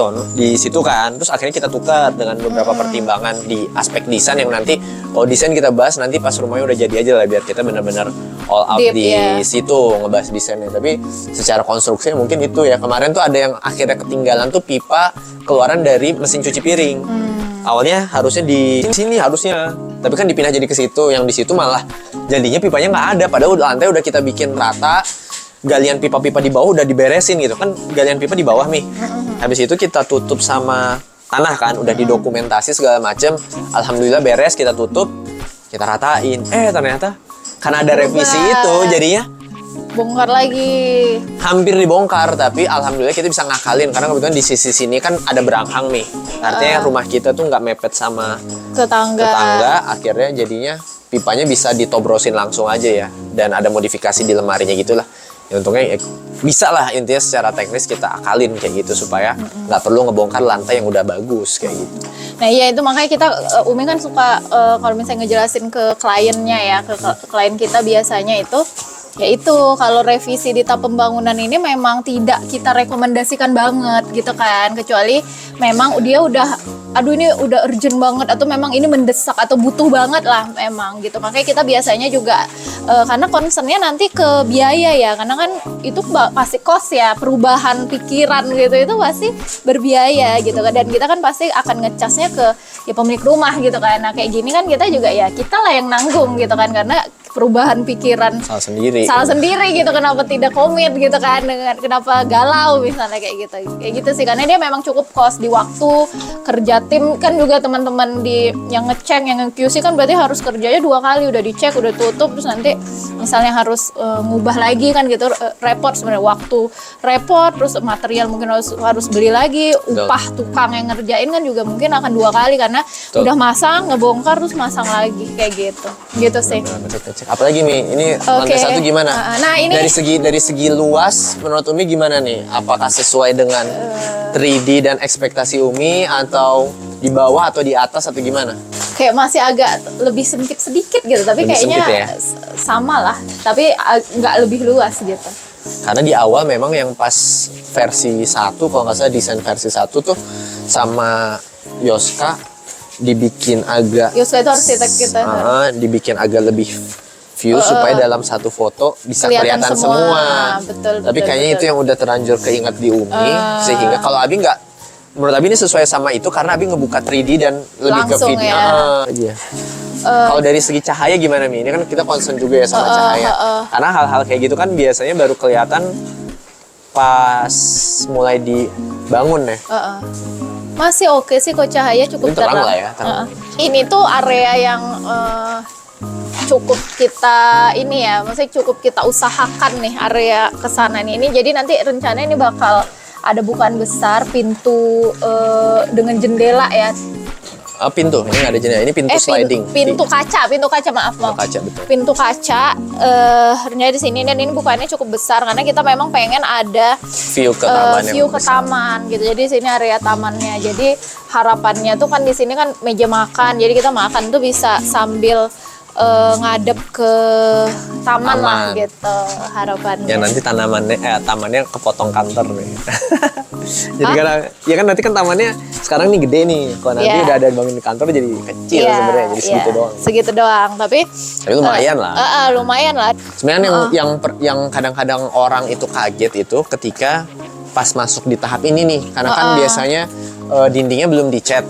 situ kan. Terus akhirnya kita tukar dengan beberapa pertimbangan di aspek desain yang nanti kalau desain kita bahas nanti pas rumahnya udah jadi aja lah, biar kita benar-benar all out deep, di ya. situ ngebahas desainnya. Tapi secara konstruksi mungkin itu ya. Kemarin tuh ada yang akhirnya ketinggalan tuh pipa keluaran dari mesin cuci piring. Awalnya harusnya di sini harusnya, tapi kan dipindah jadi ke situ. Yang di situ malah jadinya pipanya nggak ada. Padahal lantai udah kita bikin rata, galian pipa-pipa di bawah udah diberesin gitu kan, galian pipa di bawah nih. Habis itu kita tutup sama tanah kan, udah didokumentasi segala macem. Alhamdulillah beres, kita tutup, kita ratain. Ternyata karena ada revisi itu jadinya bongkar lagi. Hampir dibongkar, tapi alhamdulillah kita bisa ngakalin karena kebetulan di sisi sini kan ada beranghang nih. Artinya rumah kita tuh nggak mepet sama tetangga. Akhirnya jadinya pipanya bisa ditobrosin langsung aja ya. Dan ada modifikasi di lemarinya gitulah. Ya untungnya bisa lah, intinya secara teknis kita akalin kayak gitu supaya nggak perlu ngebongkar lantai yang udah bagus kayak gitu. Nah iya itu makanya kita Umi kan suka kalau misalnya ngejelasin ke kliennya ya, ke klien kita biasanya itu yaitu kalau revisi di tahap pembangunan ini memang tidak kita rekomendasikan banget gitu kan, kecuali memang dia udah aduh ini udah urgent banget atau memang ini mendesak atau butuh banget lah memang gitu. Makanya kita biasanya juga karena concernnya nanti ke biaya ya, karena kan itu pasti cost ya, perubahan pikiran gitu itu pasti berbiaya gitu kan, dan kita kan pasti akan ngecasnya ke ya pemilik rumah gitu kan. Nah kayak gini kan kita juga ya kita lah yang nanggung gitu kan, karena perubahan pikiran Salah sendiri. gitu, kenapa tidak komit gitu kan, dengan kenapa galau misalnya kayak gitu sih, karena dia memang cukup kos di waktu kerja tim kan juga, teman-teman di yang ngecek yang QC kan berarti harus kerjanya 2 kali, udah dicek udah tutup, terus nanti misalnya harus ngubah lagi kan gitu, repot sebenarnya, waktu repot, terus material mungkin harus beli lagi, upah tukang yang ngerjain kan juga mungkin akan 2 kali karena udah masang ngebongkar terus masang lagi kayak gitu sih. Apalagi nih, ini lantai 1 gimana? Nah ini dari segi luas, menurut Umi gimana nih? Apakah sesuai dengan 3D dan ekspektasi Umi, atau di bawah atau di atas atau gimana? Kayak masih agak lebih sempit sedikit gitu, tapi Lebih kayaknya sempit ya? sama lah, tapi nggak lebih luas gitu. Karena di awal memang yang pas versi 1, kalau nggak salah desain versi 1 tuh sama Yoska dibikin agak Yoska itu arsitek kita. Dibikin agak lebih view supaya dalam satu foto bisa kelihatan semua. Tapi kayaknya itu yang udah terlanjur keinget di Umi, sehingga kalau Abi nggak, menurut Abi ini sesuai sama itu karena Abi ngebuka 3D dan lebih langsung ke video. Kalau dari segi cahaya gimana Mi? Ini kan kita concern juga ya sama cahaya. Karena hal-hal kayak gitu kan biasanya baru kelihatan pas mulai dibangun ya. Masih oke sih kok, cahaya cukup terang terang. lah ya, terang. Ini tuh area yang cukup kita ini ya, maksudnya cukup kita usahakan nih area kesana nih. Ini jadi nanti rencananya ini bakal ada bukaan besar, pintu dengan jendela ya. Pintu, ini nggak ada jendela, ini pintu sliding. Pintu kaca maaf. Kaca, betul. Pintu kaca, rencananya di sini, dan ini bukannya cukup besar karena kita memang pengen ada View ke taman view ke taman gitu. Jadi di sini area tamannya. Jadi harapannya tuh kan di sini kan meja makan. Jadi kita makan tuh bisa sambil ngadep ke taman lah gitu harapannya. Ya nanti tamannya kepotong kantor nih. Jadi kan nanti kan tamannya sekarang nih gede nih. Kalau nanti udah ada bangun kantor jadi kecil sebenarnya, jadi segitu doang. Segitu doang, tapi lumayan lah. Lumayan lah. Sebenarnya yang kadang-kadang orang itu kaget itu ketika pas masuk di tahap ini nih, karena kan biasanya dindingnya belum dicat.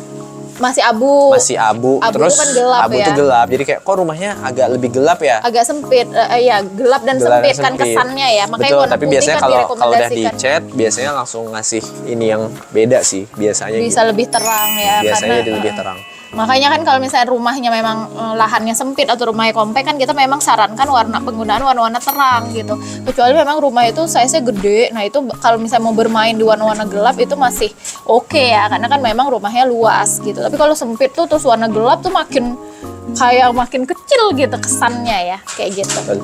Masih abu. Terus kan gelap abu ya. tuh gelap. Jadi kayak kok rumahnya agak lebih gelap ya? Agak sempit. Ya, gelap dan sempit kan kesannya ya. Makanya betul, warna tapi putih biasanya kan kalau udah dicat biasanya langsung ngasih ini yang beda sih biasanya. Bisa gitu. lebih terang ya. Biasanya karena, lebih terang. Makanya kan kalau misalnya rumahnya memang lahannya sempit atau rumahnya kompak kan kita memang sarankan penggunaan warna-warna terang gitu. Kecuali memang rumah itu size-nya gede. Nah itu kalau misalnya mau bermain di warna-warna gelap itu masih oke ya, karena kan memang rumahnya luas gitu. Tapi kalau sempit tuh terus warna gelap tuh makin kecil gitu kesannya ya, kayak gitu.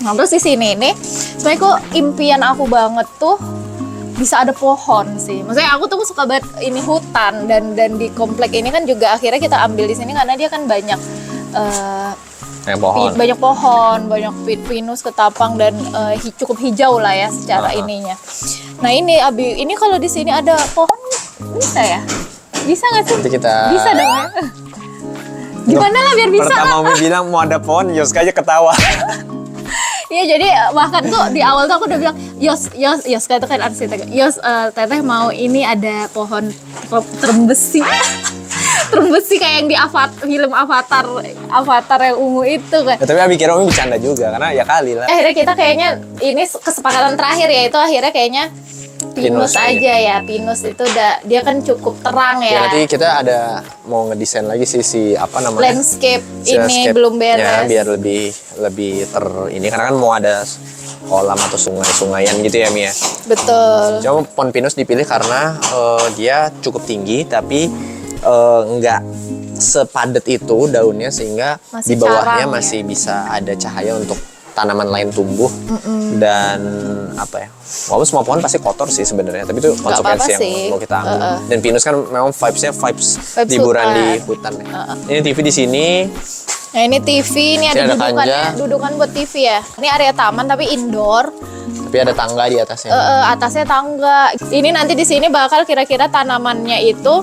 Nah terus di sini nih sebenarnya kok impian aku banget tuh bisa ada pohon sih. Maksudnya aku tuh suka banget ini hutan, dan di komplek ini kan juga akhirnya kita ambil di sini karena dia kan banyak pohon, banyak pinus, ketapang, dan cukup hijau lah ya secara ininya. Nah ini kalau di sini ada pohon bisa ya? Bisa nggak sih? Nanti kita bisa dong ya. Gimana lah biar bisa. Pertama Umi bilang mau ada pohon, Yoska aja ketawa. Iya, jadi bahkan tuh di awal tuh aku udah bilang, Yos kata kan arsitek, Teteh mau ini ada pohon terembesi. Terembesi kayak yang di film Avatar yang ungu itu kan. Ya, tapi Abi kira Umi bercanda juga, karena ya kali lah. Akhirnya kita kayaknya, ini kesepakatan terakhir ya, itu akhirnya kayaknya pinus aja ya. Pinus itu dia kan cukup terang ya. Nanti kita ada mau ngedesain lagi si apa namanya? Landscape ini belum beres. Biar lebih ini karena kan mau ada kolam atau sungai-sungaian gitu ya Mia. Betul. Cuma pohon pinus dipilih karena dia cukup tinggi tapi nggak sepadat itu daunnya, sehingga masih di bawahnya carang, masih bisa ada cahaya untuk tanaman lain tumbuh. Dan apa ya, walaupun semua pohon pasti kotor sih sebenarnya, tapi itu konsekuensi yang mau kita ambil. Dan pinus kan memang vibes liburan di hutan ya. Ini TV di sini. Nah ini TV, ini ada dudukan buat TV ya. Ini area taman tapi indoor. Tapi ada tangga di atasnya. Atasnya tangga. Ini nanti di sini bakal kira-kira tanamannya itu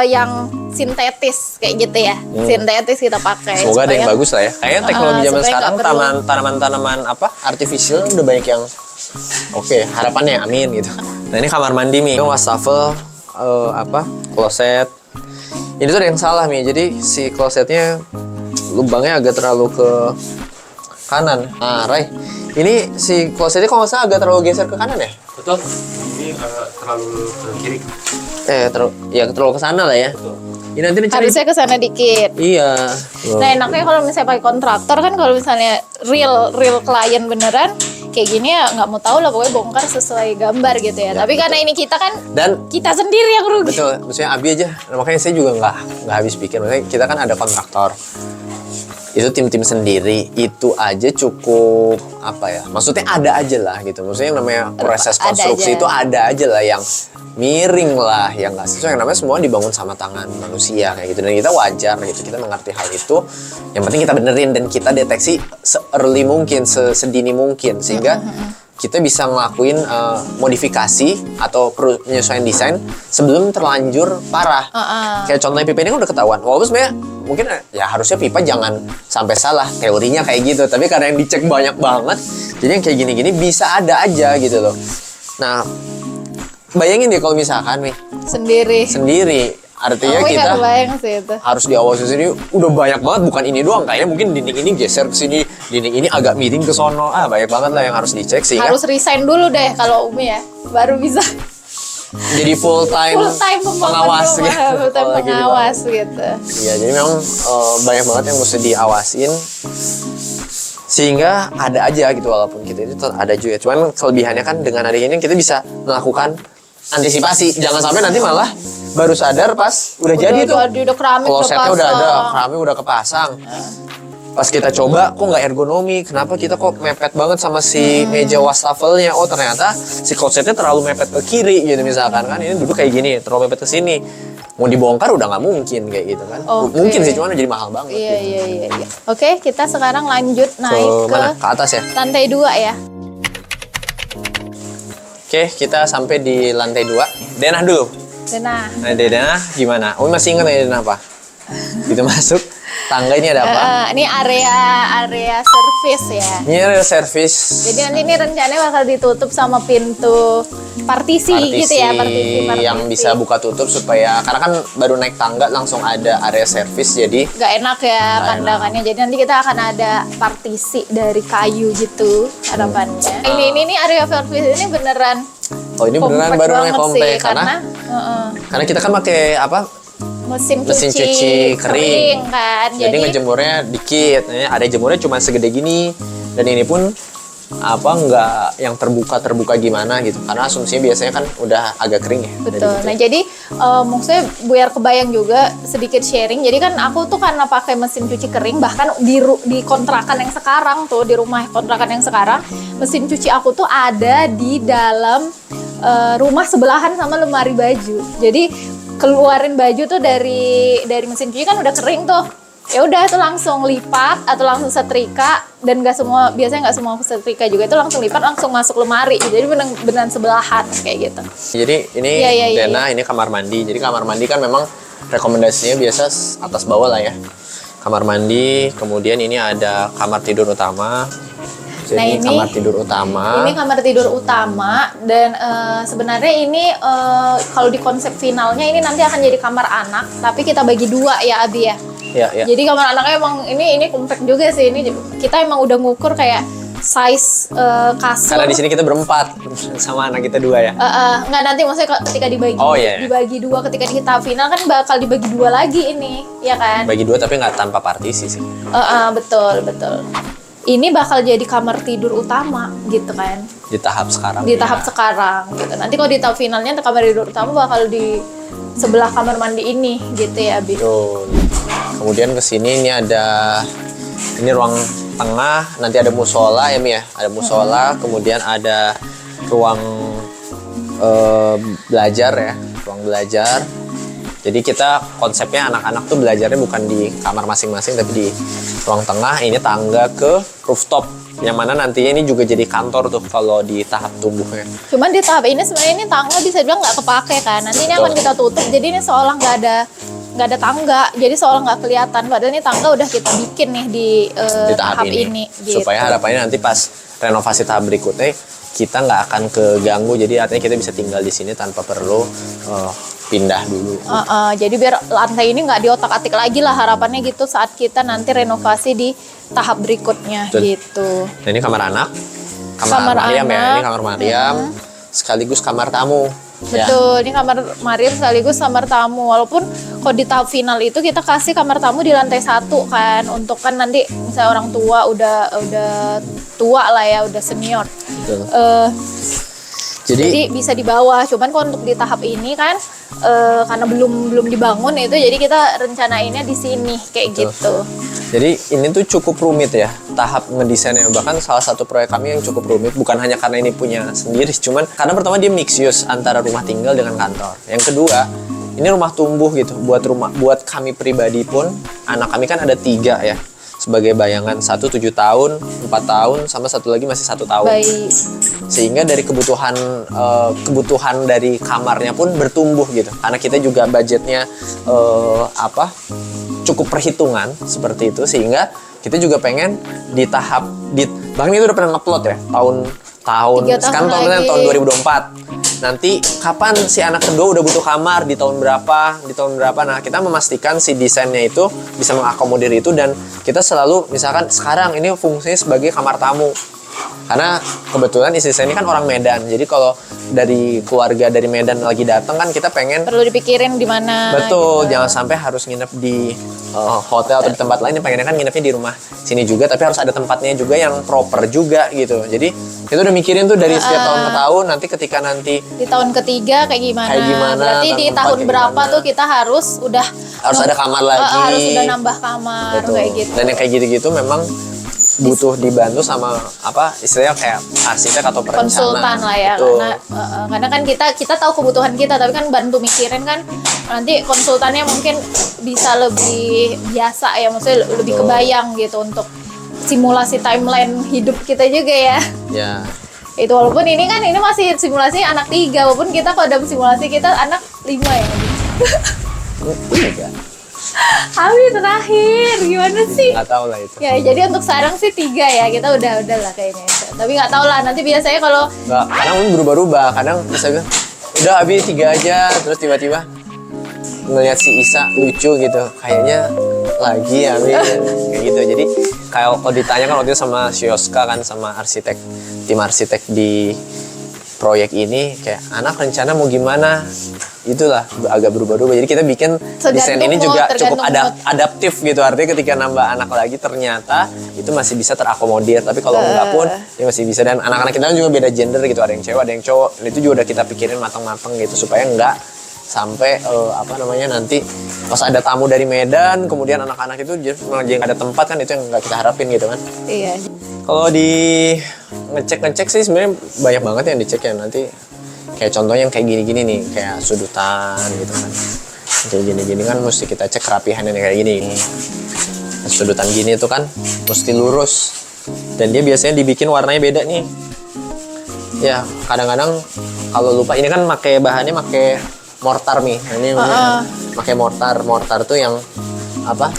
yang sintetis kayak gitu ya. Sintetis kita pakai. Semoga ada yang bagus lah ya. Kayaknya teknologi zaman sekarang tanaman-tanaman artificial udah banyak yang oke, harapannya amin gitu. Nah ini kamar mandi Mi, wastafel kloset. Ini tuh ada yang salah Mi. Jadi si klosetnya lubangnya agak terlalu ke kanan. Nah, Ray, ini si klosetnya kalau nggak salah agak terlalu geser ke kanan ya? Betul. Ini terlalu ke kiri. Terlalu ke sana lah ya. Betul. Ini nanti dicari. Harusnya ke sana dikit. Iya. Nah enaknya kalau misalnya pakai kontraktor kan, kalau misalnya real klien beneran kayak gini ya nggak mau tahu lah, pokoknya bongkar sesuai gambar gitu ya. Tapi betul. karena ini kita kan, Dan kita sendiri yang rugi. betul, maksudnya Abi aja. Nah, makanya saya juga nggak habis pikir. Maksudnya kita kan ada kontraktor. Itu tim-tim sendiri, itu aja cukup apa ya? Maksudnya ada aja lah gitu. Maksudnya yang namanya proses konstruksi itu ada aja lah yang miring lah, yang nggak sesuai. Yang namanya semua dibangun sama tangan manusia kayak gitu. Dan kita wajar gitu, kita mengerti hal itu. Yang penting kita benerin dan kita deteksi se-early mungkin, sedini mungkin, sehingga kita bisa ngelakuin modifikasi atau penyesuaian desain sebelum terlanjur parah. Kayak contohnya pipa ini kan udah ketahuan. Walaupun sebenarnya mungkin ya harusnya pipa jangan sampai salah teorinya kayak gitu. Tapi karena yang dicek banyak banget, jadi yang kayak gini-gini bisa ada aja gitu loh. Nah, bayangin deh kalau misalkan nih sendiri. Artinya Aku kita nggak kebayang sih itu. harus diawasi sini udah banyak banget, bukan ini doang, kayaknya mungkin dinding ini geser ke sini, dinding ini agak miring ke sono, banyak banget lah yang harus dicek sehingga Harus resign dulu deh kalau Umi ya, baru bisa jadi full time pengawas gitu. Full time Kalau lagi di pengawas gitu. Iya, jadi memang banyak banget yang mesti diawasin sehingga ada aja gitu, walaupun kita itu ada juga. Cuman kelebihannya kan dengan adanya ini kita bisa melakukan antisipasi, jangan sampai nanti malah baru sadar pas udah jadi tuh. Udah keramik, Klosetnya udah ada, pasang. keramik udah kepasang. Pas kita coba, kok nggak ergonomi? Kenapa kita kok mepet banget sama si meja wastafelnya? Oh ternyata si klosetnya terlalu mepet ke kiri gitu misalkan kan. Ini duduk kayak gini, terlalu mepet ke sini. Mau dibongkar udah nggak mungkin kayak gitu kan. Mungkin sih, cuman jadi mahal banget. Iya. Oke, kita sekarang lanjut naik ke mana? Ke atas ya? lantai 2 ya. Oke, kita sampai di lantai 2. Denah dulu. Nah, Nah, Denah gimana? Oh, masih ingat ya Denah apa? Gitu masuk. Tangga ini ada apa? ini area service ya. Ini ada servis. Jadi nanti ini rencananya bakal ditutup sama pintu partisi gitu ya, partisi. Yang bisa buka tutup supaya, karena kan baru naik tangga langsung ada area servis, jadi Gak enak ya pandangannya. Jadi nanti kita akan ada partisi dari kayu gitu harapannya. Ini area service ini beneran. Oh, ini beneran kompak baru banget kompak sih, karena kita kan pakai apa? mesin Cuci kering kan. Jadi ngejemurnya dikit. Ada jemurnya cuma segede gini, dan ini pun apa nggak yang terbuka gimana gitu, karena asumsinya biasanya kan udah agak kering ya. Betul. Nah jadi maksudnya biar kebayang juga sedikit sharing. Jadi kan aku tuh karena pakai mesin cuci kering, bahkan di kontrakan yang sekarang tuh, di rumah kontrakan yang sekarang, mesin cuci aku tuh ada di dalam rumah sebelahan sama lemari baju. Jadi keluarin baju tuh dari mesin cuci kan udah kering tuh. Ya udah itu langsung lipat atau langsung setrika, dan biasanya nggak semua setrika juga, itu langsung lipat langsung masuk lemari. Jadi beneran sebelahan kayak gitu. Jadi ini Dena, ini kamar mandi. Jadi kamar mandi kan memang rekomendasinya biasa atas bawah lah ya. Kamar mandi, kemudian ini ada kamar tidur utama. Jadi ini kamar tidur utama. Ini kamar tidur utama, dan sebenarnya ini kalau di konsep finalnya ini nanti akan jadi kamar anak, tapi kita bagi 2 ya Abi ya. Ya. Jadi kamar anaknya emang ini compact juga sih. Ini kita emang udah ngukur kayak size kasur. Karena di sini kita berempat sama anak kita 2 ya. Nggak, nanti maksudnya ketika dibagi dibagi 2, ketika di tahap final kan bakal dibagi 2 lagi ini, ya kan? Bagi 2 tapi nggak tanpa partisi sih. Betul. Ini bakal jadi kamar tidur utama gitu kan. Di tahap sekarang. Di tahap sekarang gitu. Nanti kalau di tahap finalnya kamar tidur utama bakal di sebelah kamar mandi ini gitu ya, Abi. Betul. Kemudian ke sini ini ada ruang tengah, nanti ada musola ya Mi ya. Ada musola, kemudian ada ruang belajar ya, ruang belajar. Jadi kita konsepnya anak-anak tuh belajarnya bukan di kamar masing-masing tapi di ruang tengah. Ini tangga ke rooftop, yang mana nantinya ini juga jadi kantor tuh kalau di tahap tumbuhnya. Cuman di tahap ini sebenarnya ini tangga bisa bilang nggak kepake kan. Nanti ini akan kita tutup, jadi ini seolah nggak ada tangga, jadi seolah nggak kelihatan. Padahal ini tangga udah kita bikin nih di tahap ini gitu. Supaya harapannya nanti pas renovasi tahap berikutnya kita nggak akan keganggu, jadi artinya kita bisa tinggal di sini tanpa perlu pindah dulu. Jadi biar lantai ini nggak diotak-atik lagi lah harapannya gitu saat kita nanti renovasi di tahap berikutnya. Betul. Gitu. Nah, ini kamar anak, Kamar Mariam ya, anak. ini kamar Mariam, sekaligus kamar tamu. Ya. Betul, ini kamar Mariam sekaligus kamar tamu. Walaupun kalau di tahap final itu kita kasih kamar tamu di lantai 1 kan, untuk kan nanti misalnya orang tua udah tua lah ya, udah senior. Betul. Jadi bisa di bawah. Cuman kalau untuk di tahap ini kan karena belum dibangun itu, jadi kita rencanainnya di sini kayak Betul. gitu. Jadi ini tuh cukup rumit ya tahap ngedesainnya. Bahkan salah satu proyek kami yang cukup rumit bukan hanya karena ini punya sendiri, cuman karena pertama dia mix use antara rumah tinggal dengan kantor. Yang kedua, ini rumah tumbuh gitu. Buat kami pribadi pun, anak kami kan ada 3 ya. Sebagai bayangan, 1 7 tahun, 4 tahun, sama satu lagi masih 1 tahun. Baik. Sehingga dari kebutuhan dari kamarnya pun bertumbuh gitu. Karena kita juga budgetnya cukup perhitungan seperti itu, sehingga kita juga pengen di tahap bahkan itu udah pernah ngupload ya tahun 3 tahun sekarang lagi. tahun 2024. Nanti kapan si anak kedua udah butuh kamar, di tahun berapa. Nah, kita memastikan si desainnya itu bisa mengakomodir itu, dan kita selalu misalkan sekarang ini fungsinya sebagai kamar tamu. Karena kebetulan istri saya ini kan orang Medan. Jadi kalau dari keluarga dari Medan lagi datang kan kita pengen Perlu dipikirin di mana. betul, gitu. jangan sampai harus nginep di hotel atau di tempat lain. Pengennya kan nginepnya di rumah sini juga, tapi harus ada tempatnya juga yang proper juga gitu. Jadi kita udah mikirin tuh dari setiap tahun ke tahun, nanti ketika nanti Di tahun ketiga kayak gimana? Berarti di keempat tahun kayak berapa gimana. tuh kita harus ada kamar lagi. Harus udah nambah kamar Betul. kayak gitu. Dan yang kayak gitu-gitu memang butuh dibantu sama istilahnya kayak arsitek atau perencana. Konsultan lah ya. Betul. Karena kan kita tahu kebutuhan kita, tapi kan bantu mikirin kan nanti konsultannya mungkin bisa lebih biasa ya, maksudnya lebih Betul. kebayang gitu untuk simulasi timeline hidup kita juga ya. Ya. Itu walaupun ini masih simulasi anak 3, walaupun kita kalau dalam simulasi kita anak 5 ya. Enggak. Abi terakhir gimana sih? Nggak tahu lah itu. Ya jadi untuk sekarang sih 3 ya, kita udah lah kayaknya. Tapi nggak tahu lah nanti biasanya kalau Nggak, kadang berubah-ubah. Kadang bisa bilang, udah Abi 3 aja. Terus tiba-tiba ngelihat si Isa lucu gitu. Kayaknya lagi Abi kayak gitu. Jadi kalau ditanya kan waktu itu sama Shioska kan, sama tim arsitek di proyek ini, kayak anak rencana mau gimana, itulah agak berubah-ubah. Jadi kita bikin desain ini juga cukup adaptif gitu, artinya ketika nambah anak lagi ternyata itu masih bisa terakomodir, tapi kalau enggak pun ya masih bisa. Dan anak-anak kita juga beda gender gitu, ada yang cewek ada yang cowok, dan itu juga udah kita pikirin matang-matang gitu supaya enggak sampai nanti pas ada tamu dari Medan kemudian anak-anak itu malah jadi nggak ada tempat, kan itu yang nggak kita harapin gitu kan. iya. Kalau di ngecek sih sebenarnya banyak banget yang dicek ya nanti. Kayak contohnya yang kayak gini-gini nih, kayak sudutan gitu kan. Kayak gini-gini kan mesti kita cek kerapihannya nih kayak gini. Sudutan gini itu kan mesti lurus. Dan dia biasanya dibikin warnanya beda nih. Ya, kadang-kadang kalau lupa, ini kan bahannya pakai mortar nih. Nah, ini pakai mortar. Mortar tuh yang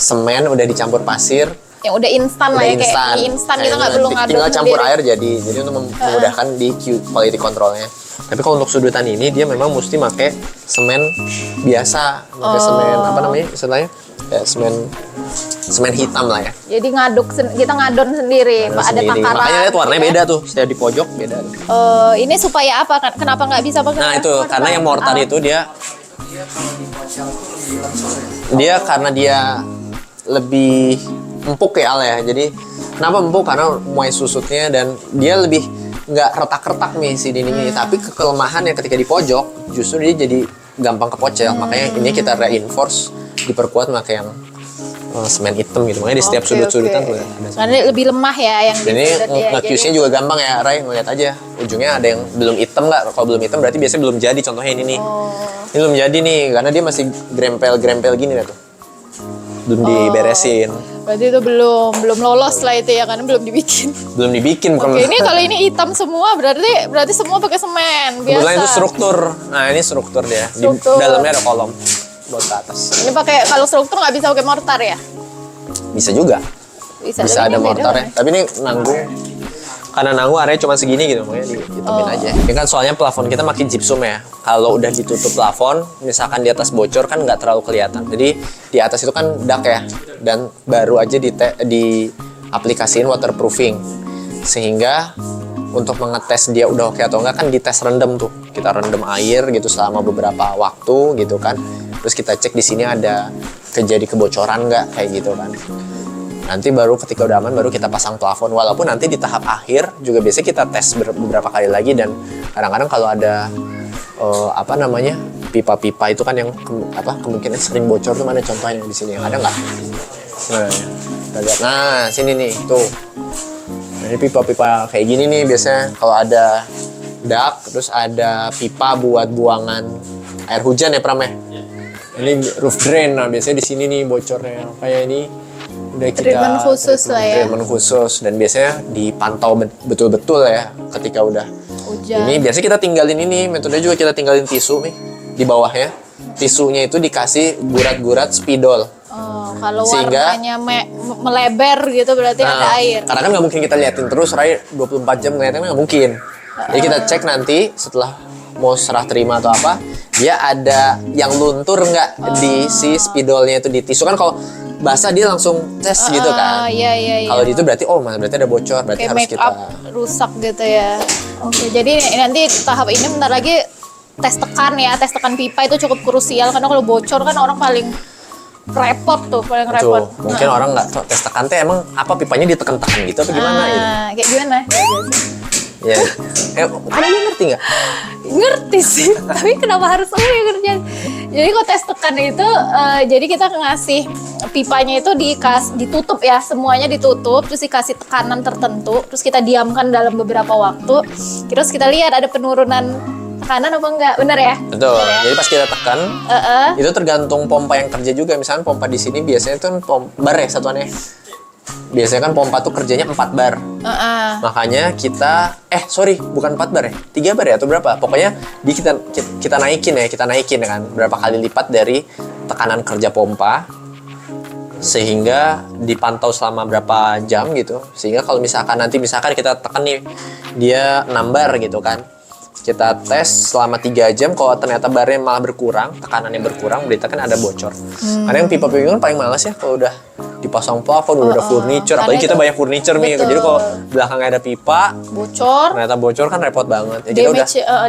semen udah dicampur pasir. Yang udah instan lah ya, kayak mie instan kita nggak perlu ngaduk tinggal campur sendiri. air jadi untuk memudahkan di quality controlnya. Tapi kalau untuk sudutan ini dia memang mesti pakai semen biasa, pakai semen istilahnya kayak semen hitam lah ya. Jadi kita ngadon sendiri, Nah, ada sendiri. takaran. Makanya lihat warnanya beda tuh, setiap di pojok beda. Ini supaya apa? Kenapa nggak bisa pakai? Nah itu karena yang mortar itu dia karena dia lebih empuk ya Al ya. Jadi kenapa empuk? Karena muai susutnya dan dia lebih nggak retak-retak nih si dindingnya. Tapi kelemahannya ketika di pojok justru dia jadi gampang kepocel. Makanya ini kita reinforce, diperkuat pakai yang semen hitam gitu. Makanya di setiap sudut-sudutan tuh ada semen. Karena lebih lemah ya yang Dan ini ya. nge-Q's-nya juga gampang ya, Ray, ngeliat aja. Ujungnya ada yang belum hitam nggak? Kalau belum hitam berarti biasanya belum jadi. Contohnya ini nih. Ini belum jadi nih, karena dia masih grempel-grempel gini lah tuh. Belum diberesin. Berarti itu belum lolos lah itu ya, karena belum dibikin. Belum dibikin. Oke, ini kalau ini hitam semua berarti semua pakai semen biasa. Kebetulan itu struktur. Nah ini struktur dia. Struktur. Di dalamnya ada kolom buat ke atas. Ini kalau struktur nggak bisa pakai mortar ya? Bisa juga. Bisa Tapi ada ini beda mortarnya. kan? Tapi ini nanggung. karena nanggu areanya cuma segini gitu, makanya dihitungin aja. Ini kan soalnya plafon kita makin gypsum ya. Kalau udah ditutup plafon, misalkan di atas bocor kan nggak terlalu kelihatan. Jadi di atas itu kan dak ya, dan baru aja di aplikasiin waterproofing, sehingga untuk mengetes dia udah oke atau enggak kan dites rendam tuh. Kita rendam air gitu selama beberapa waktu gitu kan. Terus kita cek di sini ada terjadi kebocoran nggak kayak gitu kan. Nanti baru ketika udah aman baru kita pasang plafon. Walaupun nanti di tahap akhir juga biasanya kita tes beberapa kali lagi, dan kadang-kadang kalau ada pipa-pipa itu kan yang kemungkinan sering bocor tuh, mana contohnya di sini yang ada nggak? Nah, sini nih tuh. Nah, ini pipa-pipa kayak gini nih biasanya kalau ada dak, terus ada pipa buat buangan air hujan ya Pram ya. Ini roof drain, nah biasanya di sini nih bocornya kayak ini. Udah kita treatment khusus lah ya. Treatment khusus, dan biasanya dipantau betul-betul ya ketika udah hujan. Ini biasanya kita tinggalin ini, metode juga kita tinggalin tisu nih di bawahnya. Tisunya itu dikasih gurat-gurat spidol. Oh, kalau Sehingga, warnanya melebar gitu berarti ada air. Karena kan nggak mungkin kita liatin terus, Ray 24 jam ngeliatin nggak mungkin. Jadi kita cek nanti setelah mau serah terima atau apa, dia ada yang luntur nggak di si spidolnya itu di tisu. Kan kalau basah dia langsung tes gitu kan. Iya. Kalau di itu berarti berarti ada bocor, berarti kayak harus make kita up rusak gitu ya. Oke, jadi nanti tahap ini bentar lagi tes tekan ya, tes tekan pipa itu cukup krusial karena kalau bocor kan orang paling repot tuh, paling repot. Mungkin orang nggak tahu tes tekan teh emang apa pipanya ditekan-tekan gitu apa gimana gitu. Kayak gimana? Ya. Kamu ngerti nggak? Ngerti sih, tapi kenapa harus aku yang ngerjain? Jadi kalau tes tekan itu, jadi kita ngasih pipanya itu ditutup ya, semuanya ditutup, terus dikasih tekanan tertentu, terus kita diamkan dalam beberapa waktu, terus kita lihat ada penurunan tekanan apa enggak, bener ya? Betul. Bener ya? Jadi pas kita tekan, itu tergantung pompa yang kerja juga. Misalnya pompa di sini biasanya tuh bar ya satuannya. Biasanya kan pompa tuh kerjanya 4 bar. Makanya kita bukan 4 bar ya, 3 bar ya atau berapa? Pokoknya kita naikin ya kan berapa kali lipat dari tekanan kerja pompa, sehingga dipantau selama berapa jam gitu. Sehingga kalau misalkan kita tekan nih dia 6 bar gitu kan, kita tes selama 3 jam, kalau ternyata barnya malah berkurang, tekanannya berkurang, berarti kan ada bocor. Karena yang pipa-pipa kan paling males ya kalau udah dipasang plafon, udah ada furniture, apalagi kita banyak furniture nih. Jadi kalau belakangnya ada pipa ternyata bocor kan repot banget. Ya,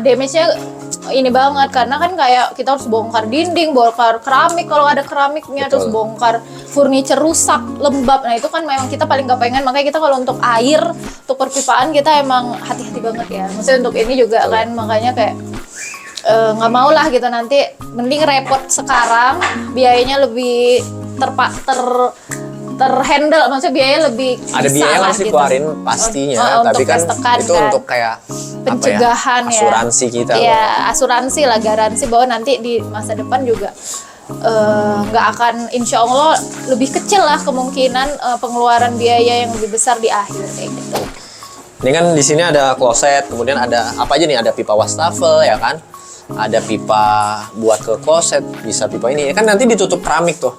damage-nya ini banget, karena kan kayak kita harus bongkar dinding, bongkar keramik kalau ada keramiknya, terus bongkar furniture rusak, lembab. Nah itu kan memang kita paling gak pengen, makanya kita kalau untuk air, untuk perpipaan kita emang hati-hati banget ya. Maksudnya untuk ini juga kan, makanya kayak nggak mau lah gitu, nanti mending repot sekarang, biayanya lebih terhandle, maksudnya biaya lebih ada biaya yang harus dikeluarin pastinya, tapi kan itu kan untuk kayak pencegahan ya, asuransi kita ya, asuransi lah, garansi bahwa nanti di masa depan juga nggak akan, insya Allah lebih kecil lah kemungkinan pengeluaran biaya yang lebih besar di akhir kayak gitu. Ini kan di sini ada kloset, kemudian ada apa aja nih, ada pipa wastafel ya kan, ada pipa buat ke kloset, bisa pipa ini kan nanti ditutup keramik tuh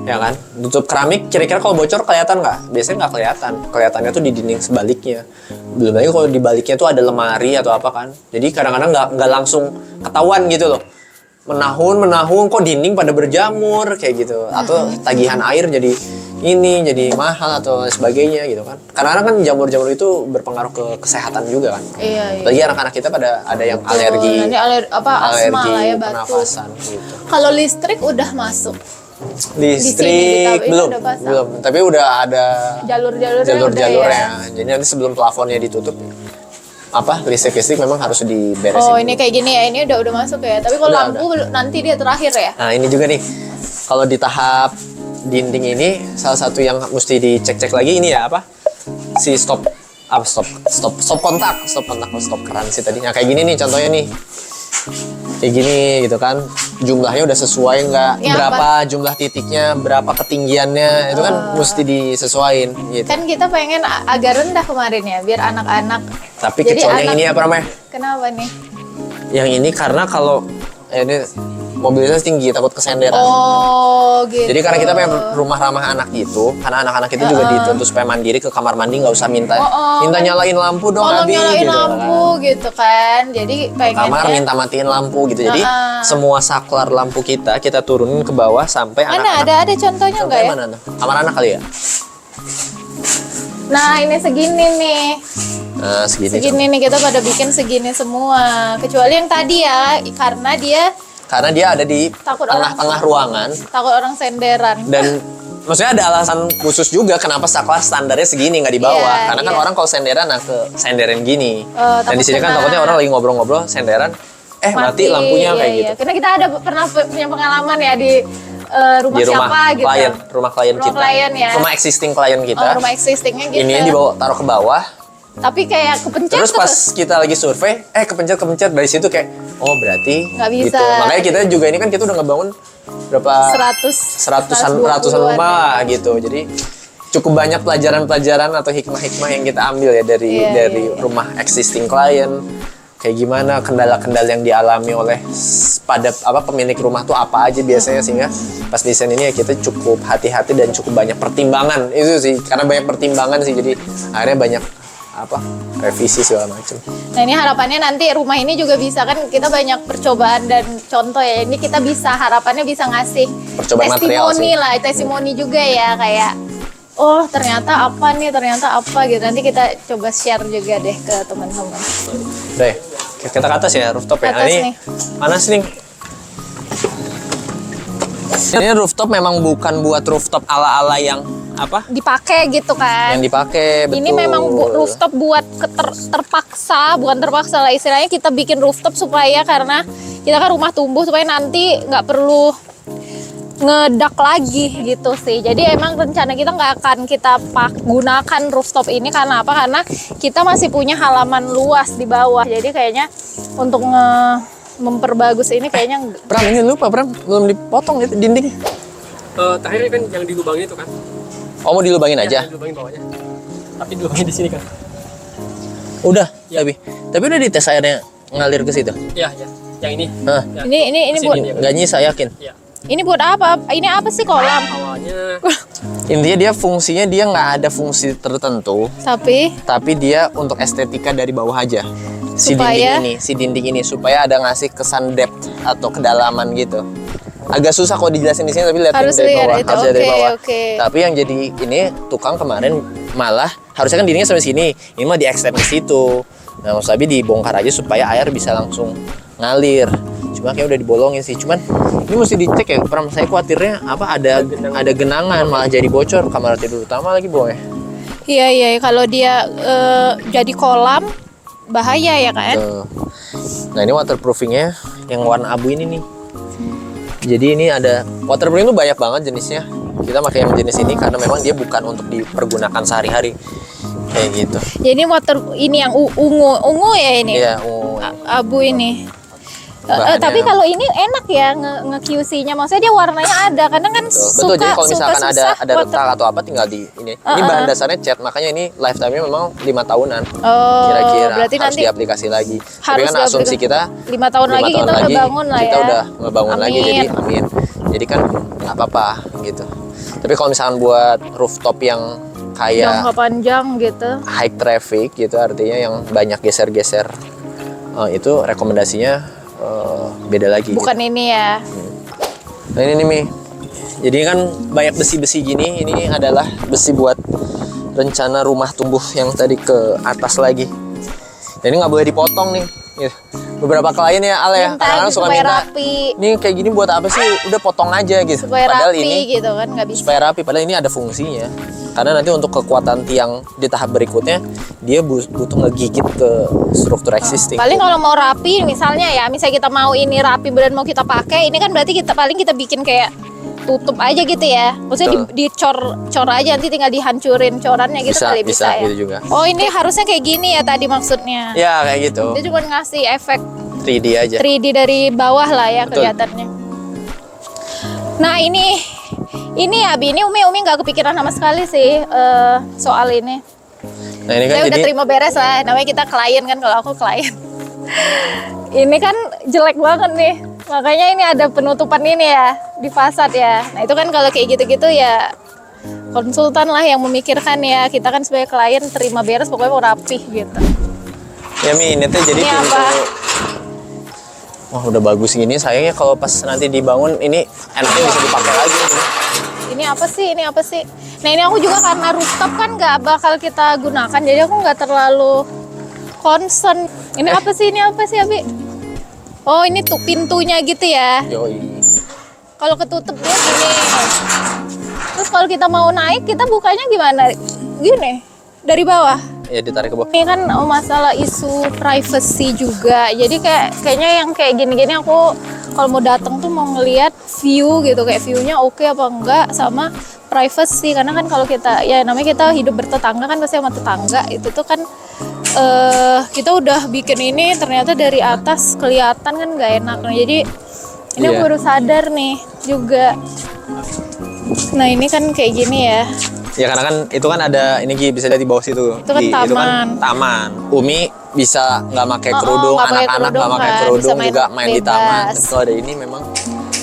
ya kan, tutup keramik. Kira-kira kalau bocor kelihatan nggak? Biasanya nggak kelihatan, kelihatannya tuh di dinding sebaliknya. Belum lagi kalau di baliknya tuh ada lemari atau apa kan, jadi kadang-kadang nggak langsung ketahuan gitu loh. Menahun kok dinding pada berjamur kayak gitu, atau tagihan air jadi mahal atau sebagainya gitu kan. Karena kan jamur-jamur itu berpengaruh ke kesehatan juga kan. Iya. Apalagi anak-anak kita pada ada yang alergi, asma lah ya, batuk. pernafasan gitu. Kalau listrik udah masuk. Listrik belum, tapi udah ada jalur-jalurnya. Ya. Jadi nanti sebelum plafonnya ditutup, listrik memang harus diberesin. Oh, ini kayak gini ya, ini udah masuk ya. Tapi kalau lampu nanti dia terakhir ya. Nah, ini juga nih. Kalau di tahap dinding ini salah satu yang mesti dicek-cek lagi ini ya si stop kontak keran sih tadi. Nah, kayak gini nih contohnya nih. Kayak gini gitu kan, jumlahnya udah sesuai nggak, ya, berapa jumlah titiknya, berapa ketinggiannya, itu kan mesti disesuaiin gitu. Kan kita pengen agak rendah kemarin ya, biar anak-anak. Tapi kecuali yang ini apa namanya? Kenapa nih? Yang ini karena kalau ini mobilitas tinggi, takut kesenderan. Oh gitu. Jadi karena kita pengen rumah ramah anak gitu, karena anak-anak itu juga dituntut supaya mandiri ke kamar mandi, nggak usah minta nyalain lampu dong, Tolong Abi, nyalain gitu lampu kan. gitu kan. Jadi pengennya Kamar minta matiin lampu gitu. Jadi semua saklar lampu kita turunin ke bawah sampai mana anak-anak. ada contohnya nggak ya? Mana tuh? Kamar anak kali ya? Nah ini segini nih. Nah, segini Nih kita pada bikin segini semua. Kecuali yang tadi ya, karena dia ada di takut tengah-tengah ruangan. Takut orang senderan. Dan maksudnya ada alasan khusus juga kenapa saklar standarnya segini nggak di bawah. Iya, Karena kan orang kalau senderan ke senderan gini. Dan di sini kan takut takutnya orang lagi ngobrol-ngobrol senderan, mati lampunya kayak gitu. Karena kita ada pernah punya pengalaman ya di rumah Di siapa gitu. rumah klien kita. Klien ya. Rumah existing klien kita. Rumah existingnya gitu. Ini dibawa taruh ke bawah. Tapi kayak kepencet Terus pas kita lagi survei, kepencet dari situ kayak, oh berarti nggak bisa. gitu. Makanya kita juga ini kan kita udah ngebangun berapa ratusan rumah lah gitu. Jadi cukup banyak pelajaran-pelajaran atau hikmah-hikmah yang kita ambil ya dari rumah existing klien. Kayak gimana kendala-kendala yang dialami oleh pemilik rumah tuh apa aja biasanya, sehingga pas desain ini ya kita cukup hati-hati dan cukup banyak pertimbangan. Itu sih, karena banyak pertimbangan sih, jadi akhirnya banyak revisi segala macam. Nah ini harapannya nanti rumah ini juga bisa, kan kita banyak percobaan dan contoh ya, ini kita bisa harapannya bisa ngasih percobaan testimoni lah, testimoni juga ya, kayak oh ternyata apa gitu. Nanti kita coba share juga deh ke teman-teman. Deh, kita ke atas ya, rooftop ya. Ini panas nih. Ini rooftop memang bukan buat rooftop ala-ala yang dipakai gitu kan. Yang dipakai, betul. Ini memang rooftop buat terpaksa, bukan terpaksa lah istilahnya, kita bikin rooftop supaya, karena kita kan rumah tumbuh, supaya nanti nggak perlu ngedak lagi gitu sih. Jadi emang rencana kita nggak akan kita gunakan rooftop ini karena apa? Karena kita masih punya halaman luas di bawah. Jadi kayaknya untuk memperbagus ini kayaknya Pram, ini lupa Pram, belum dipotong itu dinding. Terakhir kan yang dilubangin itu kan. Oh, mau dilubangin aja? Dilubangin bawahnya. Tapi dilubangin di sini kan. Udah, tapi udah dites airnya ngalir ke situ. Iya. Yang ini. Hah. Ya. Ini buat nggak nyisa, yakin? Iya. Ini buat apa? Ini apa sih kolam? Awalnya Intinya dia fungsinya dia nggak ada fungsi tertentu, tapi dia untuk estetika dari bawah aja. Si dinding ini supaya ada ngasih kesan depth atau kedalaman gitu. Agak susah kalau dijelasin di sini, tapi lihat dari bawah, harus dari bawah. Tapi yang jadi ini tukang kemarin malah harusnya kan dindingnya sampai sini, ini mah di-extend ke situ. Nah, Mas Abi dibongkar aja supaya air bisa langsung ngalir. Cuma kayak udah dibolongin sih. Cuman ini mesti dicek ya, Pram. Saya khawatirnya ada genangan malah jadi bocor kamar tidur utama lagi, Boy. Iya, kalau dia jadi kolam bahaya ya kan? Nah, ini waterproofingnya yang warna abu ini nih. Jadi ini ada waterproofing itu banyak banget jenisnya. Kita pakai yang jenis ini karena memang dia bukan untuk dipergunakan sehari-hari kayak gitu. Jadi ini yang ungu ya ini? Iya, ungu. Abu ini. Tapi kalau ini enak ya nge-QC-nya, maksudnya dia warnanya ada, karena kan betul. Jadi kalau misalkan ada retak atau apa tinggal di ini. Ini bahan dasarnya cat, makanya ini lifetime-nya memang 5 tahunan. Kira-kira berarti harus nanti diaplikasi lagi. Tapi kan asumsi kita 5 tahun lagi kita udah bangun lah ya. Kita udah ngebangun lagi, jadi amin. Jadi kan nggak apa-apa gitu. Tapi kalau misalkan buat rooftop yang kayak jangka panjang gitu, high traffic gitu, artinya yang banyak geser-geser, itu rekomendasinya beda lagi. Bukan gitu. Ini ya. Nah ini nih Mi. Jadi kan banyak besi-besi gini. Ini adalah besi buat rencana rumah tumbuh yang tadi ke atas lagi. Dan ini nggak boleh dipotong nih. Beberapa klien ya Al ya, kadang-kadang suka minta rapi. Ini kayak gini buat apa sih? Udah potong aja gitu. Supaya padahal rapi ini gitu kan, nggak bisa. Supaya rapi, padahal ini ada fungsinya. Karena nanti untuk kekuatan tiang di tahap berikutnya dia butuh ngegigit ke struktur existing. Paling kalau mau rapi misalnya kita mau ini rapi dan mau kita pakai, ini kan berarti kita bikin kayak tutup aja gitu ya. Maksudnya dicor aja, nanti tinggal dihancurin corannya gitu, bisa ya. Gitu juga. Oh, ini harusnya kayak gini ya tadi maksudnya. Ya, kayak gitu. Dia cuma ngasih efek 3D aja. 3D dari bawah lah ya. Betul. Kelihatannya. Nah, ini Abi, ini Umi nggak kepikiran sama sekali sih soal ini. Nah, ini kan saya udah terima beres lah, namanya kita klien kan, kalau aku klien. Ini kan jelek banget nih. Makanya ini ada penutupan ini ya di fasad ya. Nah itu kan kalau kayak gitu-gitu ya konsultan lah yang memikirkan ya. Kita kan sebagai klien terima beres pokoknya mau rapih gitu. Ya Mi, ini tuh jadi Ini pintu. apa? Wah udah bagus gini, sayangnya kalau pas nanti dibangun ini enaknya bisa dipakai lagi. Ini apa sih? Ini apa sih? Nah ini aku juga karena rooftop kan nggak bakal kita gunakan, jadi aku nggak terlalu concern. Ini apa sih? Ini apa sih, Abi? Oh ini tuh pintunya gitu ya. Yoi. Kalau ketutup dia gini. Terus kalau kita mau naik, kita bukanya gimana? Gini, dari bawah. Ya ditarik ke bawah. Ini kan masalah isu privacy juga. Jadi kayaknya yang kayak gini-gini aku kalau mau datang tuh mau ngelihat view gitu, kayak view-nya oke apa enggak sama privacy. Karena kan kalau kita ya namanya kita hidup bertetangga kan pasti sama tetangga. Itu tuh kan kita udah bikin ini ternyata dari atas kelihatan kan nggak enak. Nah, jadi ini aku baru sadar nih juga. Nah, ini kan kayak gini ya. Ya karena kan itu kan ada ini Gi, bisa lihat di bawah situ. Itu kan taman. Itu kan taman. Umi bisa nggak pakai kerudung, nggak pakai anak-anak nggak kerudung pakai kan, kerudung bisa main juga main di bebas. taman. Tapi kalau ada ini memang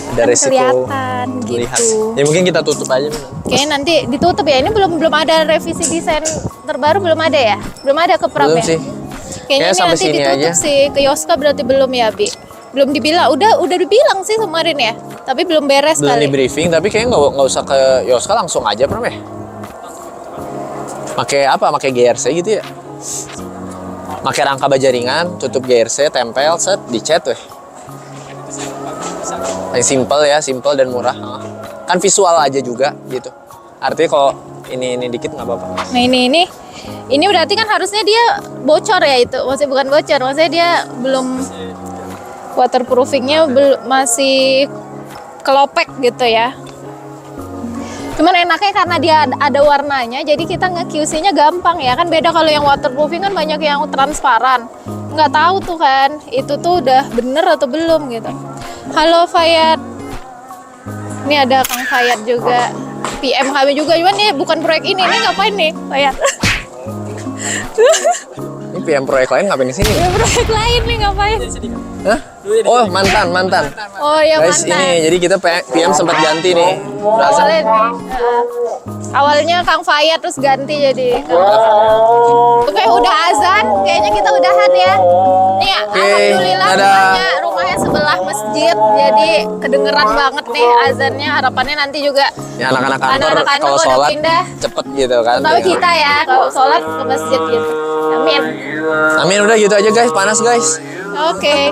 ada Kan resiko kelihatan melihat. gitu. Ya mungkin kita tutup aja. Kayaknya nanti ditutup ya. Ini belum ada revisi desain terbaru, belum ada ya? Belum ada ke Belum Prap ya? sih. Kayaknya Kayaknya ini sampai nanti sini ditutup aja. sih. Ke Yoska berarti belum ya, Bi? Belum dibilang. Udah dibilang sih kemarin ya. Tapi belum beres Belum kali. di briefing, tapi kayaknya nggak usah ke Yoska, langsung aja Pram ya. Pakai apa? Pakai GRC gitu ya? Pakai rangka baja ringan, tutup GRC, tempel, set, dicat weh. Yang simple ya, simple dan murah. Kan visual aja juga gitu. Artinya kalau ini dikit nggak apa-apa. Nah ini berarti kan harusnya dia bocor ya itu. Maksudnya bukan bocor, maksudnya dia belum waterproofingnya masih kelopek gitu ya. Cuman enaknya karena dia ada warnanya, jadi kita nge-QC-nya gampang ya. Kan beda kalau yang waterproofing kan banyak yang transparan. Nggak tahu tuh kan, itu tuh udah bener atau belum gitu. Halo Fayat. Ini ada Kang Fayat juga. PM kami juga, cuman nih bukan proyek ini ngapain nih Fayat? Ini PM proyek lain ngapain di sini? Ini proyek lain nih ngapain? Hah? Oh mantan. Oh ya Guys mantan. ini jadi kita PM sempat ganti nih. Berasa. Awalnya nih, awalnya Kang Fayat terus ganti jadi Oke udah azan, kayaknya kita udahan ya. Nih alhamdulillah dadah. rumahnya sebelah masjid, jadi kedengeran banget nih azannya. Harapannya nanti juga Ya anak-anak kantor Anak-anak kantor kalau udah sholat pindah. cepet gitu kan. tahu kita ya kalau sholat ke masjid gitu. Amin. Amin udah gitu aja guys, panas guys. Oke.